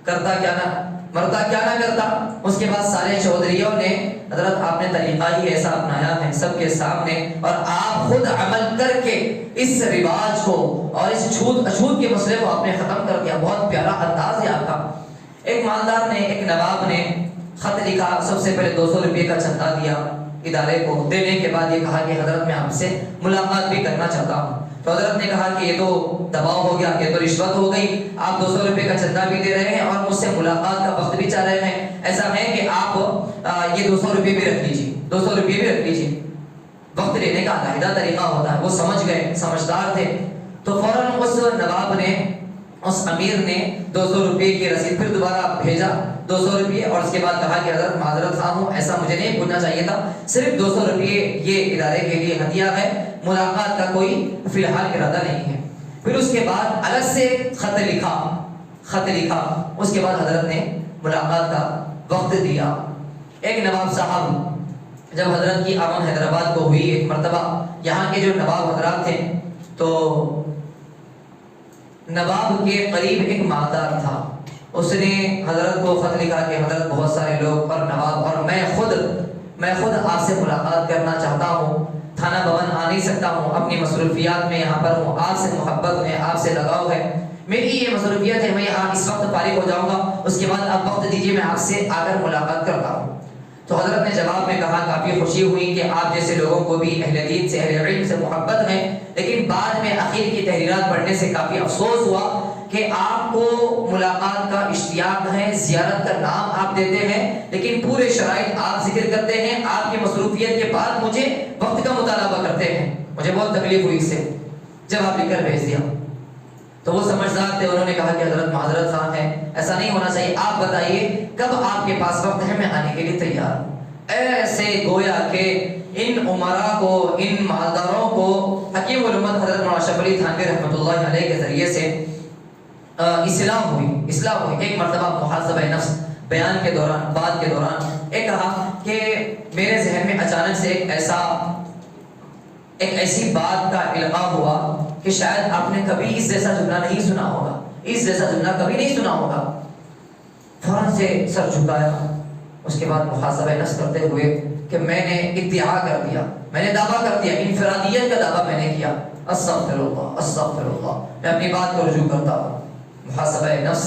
کرتا کیا نا، مردہ کیا نہ کرتا. اس کے بعد سارے چودھریوں نے حضرت آپ نے طریقہ ہی ایسا اپنایا ہے سب کے سامنے, اور آپ خود عمل کر کے اس رواج کو اور اس چھوت اچھوت کے مسئلے کو آپ نے ختم کر دیا. بہت پیارا انداز ہے آپ کا. ایک مالدار نے, ایک نواب نے خط لکھا, سب سے پہلے 200 روپے کا چندہ دیا ادارے کو. دینے کے بعد یہ کہا کہ حضرت میں آپ سے ملاقات بھی کرنا چاہتا ہوں. تو حضرت نے کہا کہ یہ تو دباؤ ہو گیا, یہ تو رشوت ہو گئی, آپ 200 روپے کا چندہ بھی دے رہے ہیں اور مجھ سے ملاقات کا وقت بھی چاہ رہے ہیں. ایسا ہے کہ آپ یہ 200 روپے بھی رکھ لیجیے, 200 روپے بھی رکھ لیجیے. وقت لینے کا علیحدہ طریقہ ہوتا ہے. وہ سمجھ گئے, سمجھدار تھے. تو فوراً اس نواب نے, اس امیر نے 200 روپے کی رسید پھر دوبارہ بھیجا, 200 روپے, اور اس کے بعد کہا کہ حضرت معذرت خواہ ہوں, ایسا مجھے نہیں پوچھنا چاہیے تھا, صرف 200 روپے یہ ادارے کے لیے ہدیہ ہے, ملاقات کا کوئی فی الحال ارادہ نہیں ہے. پھر اس کے بعد الگ سے خط لکھا. اس کے بعد حضرت نے ملاقات کا وقت دیا. ایک نواب صاحب جب حضرت کی آمد حیدرآباد کو ہوئی ایک مرتبہ, یہاں کے جو نواب حضرات تھے, تو نواب کے قریب ایک مالدار تھا. اس نے حضرت کو خط لکھا کہ حضرت بہت سارے لوگ اور نواب اور میں خود آپ سے ملاقات کرنا چاہتا ہوں, تھانہ بھون آ نہیں سکتا ہوں, اپنی مصروفیات میں یہاں پر ہوں, آپ سے محبت ہے, آپ سے لگاؤ ہے, میری یہ مصروفیت ہے, میں یہاں اس وقت فارغ ہو جاؤں گا, اس کے بعد آپ وقت دیجیے, میں آپ سے آ کر ملاقات کرتا ہوں. تو حضرت نے جواب میں کہا, کافی خوشی ہوئی کہ آپ جیسے لوگوں کو بھی اہل دین سے, اہل علم سے محبت ہے, لیکن بعد میں اخیر کی تحریرات پڑھنے سے کافی افسوس ہوا کہ آپ کو ملاقات کا اشتیاق ہے, زیارت کا نام آپ دیتے ہیں, لیکن پورے شرائط آپ ذکر کرتے ہیں, آپ کی مصروفیت کے بعد مجھے وقت کا مطالبہ کرتے ہیں. مجھے بہت تکلیف ہوئی اس سے جب آپ لکھ کر بھیج دیا. تو وہ سمجھدار تھے, انہوں نے کہا کہ حضرت معذرت خواہ ہے, ایسا نہیں ہونا چاہیے, آپ بتائیے کب آپ کے پاس وقت ہے, میں آنے کے لیے تیار ہوں. ایسے گویا کہ ان عمرا کو, ان مالداروں کو حکیم الامت حضرت مولانا اشرف علی تھانوی رحمۃ اللہ علیہ کے ذریعے سے اصلاح ہوئی. ایک مرتبہ محاسبہ نفس بیان کے دوران, بات کے دوران ایک کہا کہ میرے ذہن میں اچانک سے ایک ایسی بات کا القاء ہوا کہ شاید آپ نے کبھی اس جیسا جملہ نہیں سنا ہوگا, اس جیسا جملہ کبھی نہیں سنا ہوگا. فوراً سے سر جھکایا, اس کے بعد محاسبہ نفس کرتے ہوئے کہ میں نے ادعا کر دیا, میں نے دعویٰ کر دیا, انفرادیت کا دعویٰ میں نے کیا. استغفر اللہ, میں اپنی بات کو رجوع کرتا ہوں. محاسبہ نفس,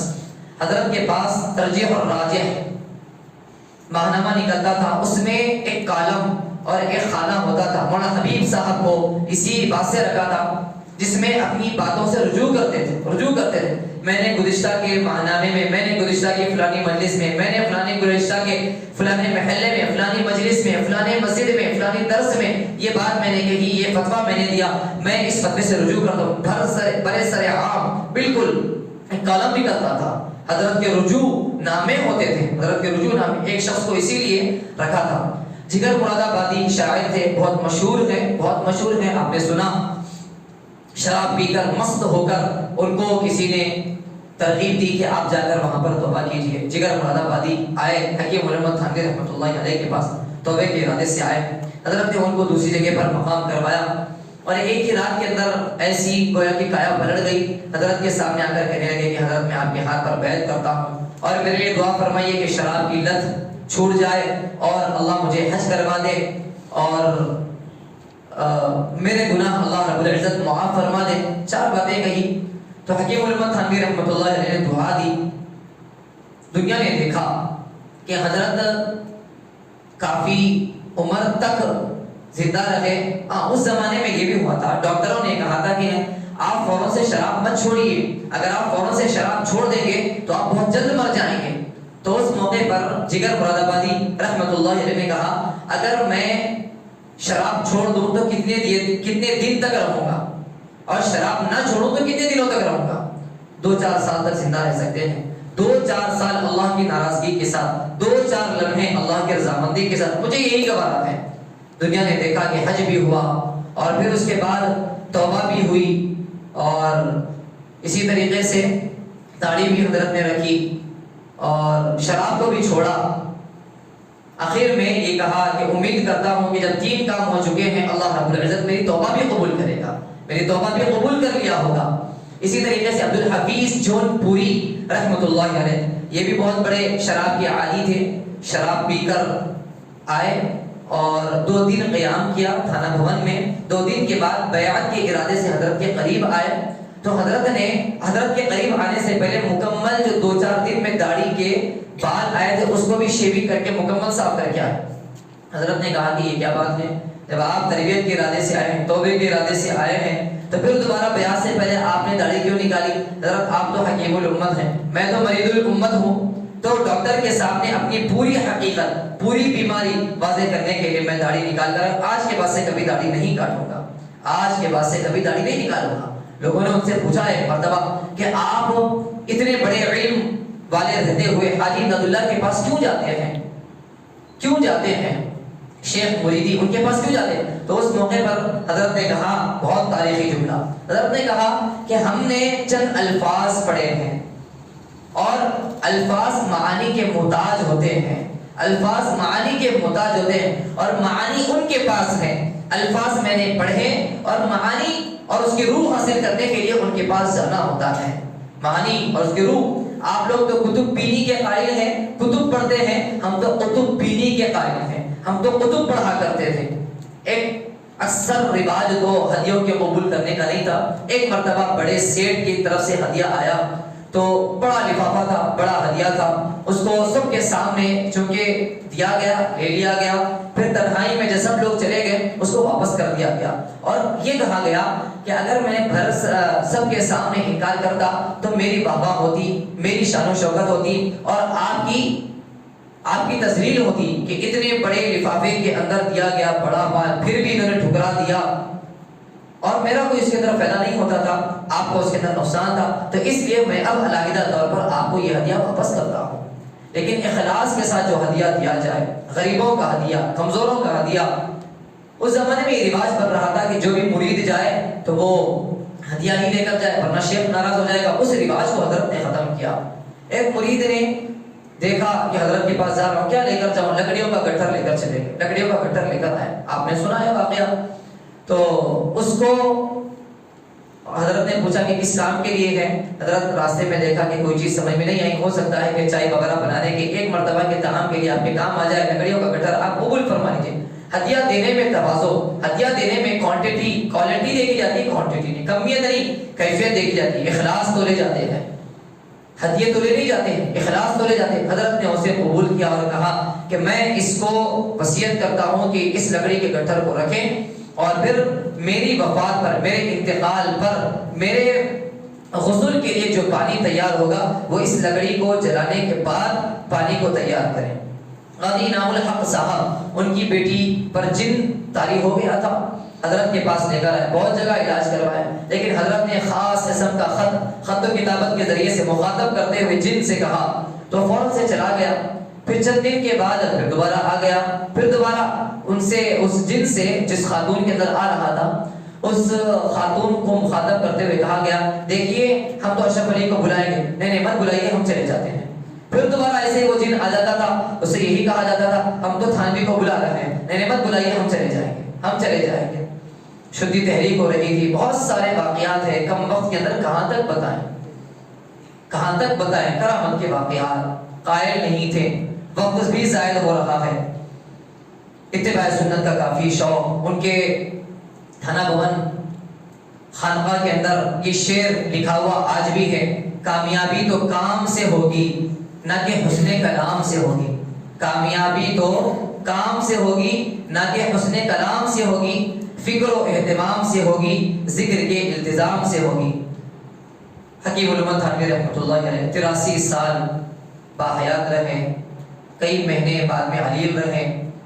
حضرت کے پاس ترجیح اور راجح ماہنامہ نکلتا تھا, اس میں ایک کالم اور ایک خانہ ہوتا تھا. مولانا حبیب صاحب کو اسی بات سے رکھا تھا جس میں اپنی باتوں سے رجوع کرتے تھے. میں نے گزشتہ کے ماہنامے میں, میں نے گزشتہ کی فلانی مجلس میں, میں نے فلانی گزشتہ کے فلانے محلے میں, فلانی مجلس میں, فلانے مسجد میں, فلانی درس میں یہ بات میں نے کہی, یہ فتویٰ میں نے دیا, میں اس فتوے سے رجوع کرتا ہوں. برے سر عام بالکل ایک کالم نکلتا تھا. حضرت کے رجوع نامے ہوتے تھے, حضرت کے رجوع نامے ایک شخص کو اسی لیے رکھا تھا. جگر مراد آبادی شاعر تھے, بہت مشہور ہیں, آپ نے سنا. شراب پی کر مست ہو کر ان کو کسی نے ترغیب دی کہ آپ جا کر وہاں پر توبہ کیجئے. جگر مراد آبادی آئے حکیم الامت تھانوی رحمۃ اللہ علیہ کے پاس, توبے کے ارادے سے آئے. حضرت نے ان کو دوسری جگہ پر مقام کروایا اور ایک ہی رات کے اندر ایسی گویا کہ کایا پلٹ گئی. حضرت کے سامنے آ کر کہنے لگے کہ حضرت میں آپ کے ہاتھ پر بیعت کرتا ہوں اور میرے لیے دعا فرمائیے کہ شراب کی لت چھوٹ جائے اور اللہ مجھے حج کروا دے اور میرے گناہ اللہ رب العزت معاف فرما دے. 4 باتیں کہی. تو حکیم الامت تھانوی رحمۃ اللہ علیہ نے دعا دی. دنیا نے دیکھا کہ حضرت کافی عمر تک زندہ رہے. اس زمانے میں یہ بھی ہوا تھا, ڈاکٹروں نے کہا تھا کہ آپ فوراً سے شراب مت چھوڑیے, اگر آپ فوراً سے شراب چھوڑ دیں گے تو آپ بہت جلد مر جائیں گے. تو اس موقع پر جگر مراد آبادی رحمۃ اللہ علیہ نے کہا اگر میں شراب چھوڑ دوں تو کتنے دن تک رہوں گا, اور شراب نہ چھوڑوں تو کتنے دنوں تک رہوں گا. 2-4 سال تک زندہ رہ سکتے ہیں, 2-4 سال اللہ کی ناراضگی کے ساتھ, 2-4 لمحے اللہ کی رضامندی کے ساتھ, مجھے یہی گوارا ہے. دنیا نے دیکھا کہ حج بھی ہوا اور پھر اس کے بعد توبہ بھی ہوئی اور اسی طریقے سے داڑھی بھی حضرت نے رکھی اور شراب کو بھی چھوڑا. آخر میں یہ کہا کہ امید کرتا ہوں کہ جب 3 کام ہو چکے ہیں اللہ رب العزت میری توبہ بھی قبول کرے گا, میری توبہ بھی قبول کر لیا ہوگا. اسی طریقے سے عبدالحفیظ جون پوری رحمۃ اللہ علیہ یہ بھی بہت بڑے شراب کے عادی تھے، شراب پی کر آئے اور 2 دن قیام کیا تھانہ بھون میں۔ 2 دن کے بعد بیعت کے ارادے سے حضرت کے قریب آئے، تو حضرت نے حضرت کے قریب آنے سے پہلے مکمل جو 2-4 دن میں داڑھی کے بال آئے تھے اس کو بھی شیونگ کر کے مکمل صاف کر کے آئے۔ حضرت نے کہا کہ یہ کیا بات ہے، جب آپ تربیت کے ارادے سے آئے ہیں، توبے کے ارادے سے آئے ہیں، تو پھر دوبارہ بیعت سے پہلے آپ نے داڑھی کیوں نکالی؟ حضرت آپ تو حکیم الامت ہیں، میں تو مریض الامت ہوں، تو ڈاکٹر کے سامنے اپنی پوری حقیقت، پوری بیماری واضح کرنے کے لیے میں داڑھی نکال کر آج کے بعد سے کبھی داڑھی نہیں کاٹوں گا، آج کے بعد سے کبھی داڑھی نہیں نکالوں گا۔ لوگوں نے ان سے پوچھا ایک مرتبہ کہ آپ اتنے بڑے علم والے رہتے ہوئے حاجی امداد اللہ کے پاس کیوں جاتے ہیں، کیوں جاتے ہیں، شیخ مریدی ان کے پاس کیوں جاتے ہیں؟ تو اس موقع پر حضرت نے کہا، بہت تاریخی جملہ، حضرت نے کہا کہ ہم نے چند الفاظ پڑھے ہیں اور الفاظ معانی کے محتاج ہوتے ہیں، الفاظ معانی کے محتاج ہوتے ہیں اور معانی ان کے پاس ہیں۔ الفاظ میں نے پڑھے اور معانی اور اس کی روح حاصل کرنے کے لیے ان کے پاس جانا ہوتا ہے، معانی اور اس کی روح۔ آپ لوگ تو کتب بینی کے قائل ہیں، کتب پڑھتے ہیں، ہم تو کتب بینی کے قائل ہیں، ہم تو کتب پڑھا کرتے تھے۔ ایک اکثر رواج تو ہدیوں کے قبول کرنے کا نہیں تھا۔ ایک مرتبہ بڑے سیٹ کی طرف سے ہدیہ آیا تو بڑا لفافہ تھا، بڑا ہدیہ تھا، اس کو سب کے سامنے چونکہ دیا گیا، لے لیا گیا، پھر تنہائی میں جب سب لوگ چلے گئے اس کو واپس کر دیا گیا اور یہ کہا گیا کہ اگر میں گھر سب کے سامنے انکار کرتا تو میری واہ ہوتی، میری شان و شوکت ہوتی اور آپ کی تذلیل ہوتی کہ اتنے بڑے لفافے کے اندر دیا گیا بڑا مال، پھر بھی انہوں نے ٹھکرا دیا اور میرا کوئی اس کے اندر فائدہ نہیں ہوتا تھا، آپ کو اس کے اندر نقصان تھا، تو اس لیے میں اب علیحدہ طور پر آپ کو یہ ہدیہ واپس کرتا ہوں۔ لیکن اخلاص کے ساتھ جو ہدیہ دیا جائے، غریبوں کا ہدیہ، کمزوروں کا ہدیہ، اس زمانے میں یہ رواج بن رہا تھا کہ جو بھی مرید جائے تو وہ ہدیہ ہی لے کر جائے ورنہ شیخ ناراض ہو جائے گا، اس رواج کو حضرت نے ختم کیا۔ ایک مرید نے دیکھا کہ حضرت کے پاس جا رہا ہوں، کیا لے کر جاؤں؟ لکڑیوں کا گٹھر لے کر چلے گئے، لکڑیوں کا گٹھر لے کر آئے، آپ نے سنا ہے واقعہ۔ تو اس کو حضرت نے پوچھا کہ کس کام کے لیے ہے؟ حضرت راستے میں دیکھا کہ کوئی چیز سمجھ میں نہیں آئی، ہو سکتا ہے کہ چائے وغیرہ بنانے کے ایک مرتبہ کے طعام کے لیے آپ کے کام آ جائے، لکڑیوں کا گٹھر آپ قبول فرما لیجیے۔ ہدیہ دینے میں تواضع، ہدیہ دینے میں کوالٹی دیکھی جاتی ہے، کوانٹٹی نہیں، کمیت نہیں، کیفیت دیکھی جاتی ہے۔ اخلاص تو لے جاتے ہیں، ہدیے تو لے نہیں جاتے ہیں، اخلاص تو لے جاتے ہیں۔ حضرت نے اسے قبول کیا اور کہا کہ میں اس کو وصیت کرتا ہوں کہ اس لکڑی کے گٹھر کو رکھیں اور پھر میری وفات پر، میرے انتقال پر، میرے غسل کے لیے جو پانی تیار ہوگا وہ اس لکڑی کو جلانے کے بعد پانی کو تیار کریں۔ قاضی انعام الحق صاحب، ان کی بیٹی پر جن طاری ہو گیا تھا، حضرت کے پاس لے کر آئے، بہت جگہ علاج کروایا، لیکن حضرت نے خاص قسم کا خط و کتابت کے ذریعے سے مخاطب کرتے ہوئے جن سے کہا تو فوراً سے چلا گیا۔ پھر چند دن کے بعد پھر دوبارہ آ گیا، پھر دوبارہ ان سے، اس جن سے جس خاتون کے اندر آ رہا تھا، اس خاتون کو مخاطب کرتے ہوئے کہا گیا دیکھیے ہم تو اشرف علی کو بلائیں گے، نہیں مت بلائیے، ہم چلے جاتے ہیں۔ پھر دوبارہ ایسے وہ جن آ جاتا تھا، اس سے یہی کہا جاتا تھا ہم تو تھانوی کو بلا رہے ہیں، نہیں مت بلائیے، ہم چلے جائیں گے، ہم چلے جائیں گے۔ شدی تحریک ہو رہی تھی، بہت سارے واقعات ہیں، کم وقت کے اندر کہاں تک بتائیں، کہاں تک بتائیں، کرامت کے واقعات قائل نہیں تھے، وقت بھی زائد ہو رہا ہے۔ اتباع سنت کا کافی شوق، ان کے تھانہ بھون خانقاہ کے اندر یہ شعر لکھا ہوا آج بھی ہے، کامیابی تو کام سے ہوگی نہ کہ حسن کلام سے ہوگی، کامیابی تو کام سے ہوگی نہ کہ حسن کلام سے ہوگی، فکر و اہتمام سے ہوگی، ذکر کے التزام سے ہوگی۔ حکیم الامت تھانوی رحمۃ اللہ علیہ 83 سال باحیات رہے، کئی مہینے بعد میں علیل رہے،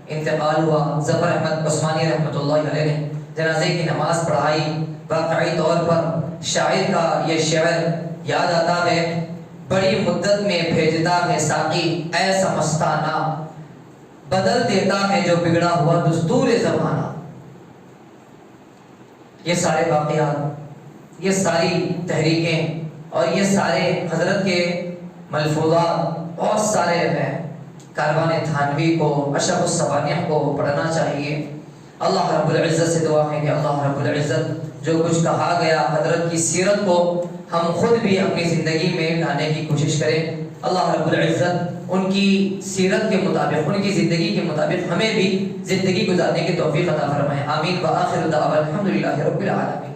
انتقال ہوا۔ ظفر احمد عثمانی رحمۃ اللہ علیہ نے جنازے کی نماز پڑھائی۔ واقعی طور پر شاعر کا یہ شعر یاد آتا ہے، بڑی مدت میں بھیجتا ہے ساقی ایسا مستانہ، بدل دیتا ہے جو بگڑا ہوا دستور زمانہ۔ یہ سارے واقعات، یہ ساری تحریکیں اور یہ سارے حضرت کے ملفوظات بہت سارے ہیں۔ کاروان تھانوی کو، اشرف السوانح کو پڑھنا چاہیے۔ اللہ رب العزت سے دعا ہے کہ اللہ رب العزت جو کچھ کہا گیا حضرت کی سیرت کو ہم خود بھی اپنی زندگی میں لانے کی کوشش کریں۔ اللہ رب العزت ان کی سیرت کے مطابق، ان کی زندگی کے مطابق ہمیں بھی زندگی گزارنے کی توفیق عطا فرمائے، آمین۔ وآخر دعوانا الحمدللہ رب العالمین۔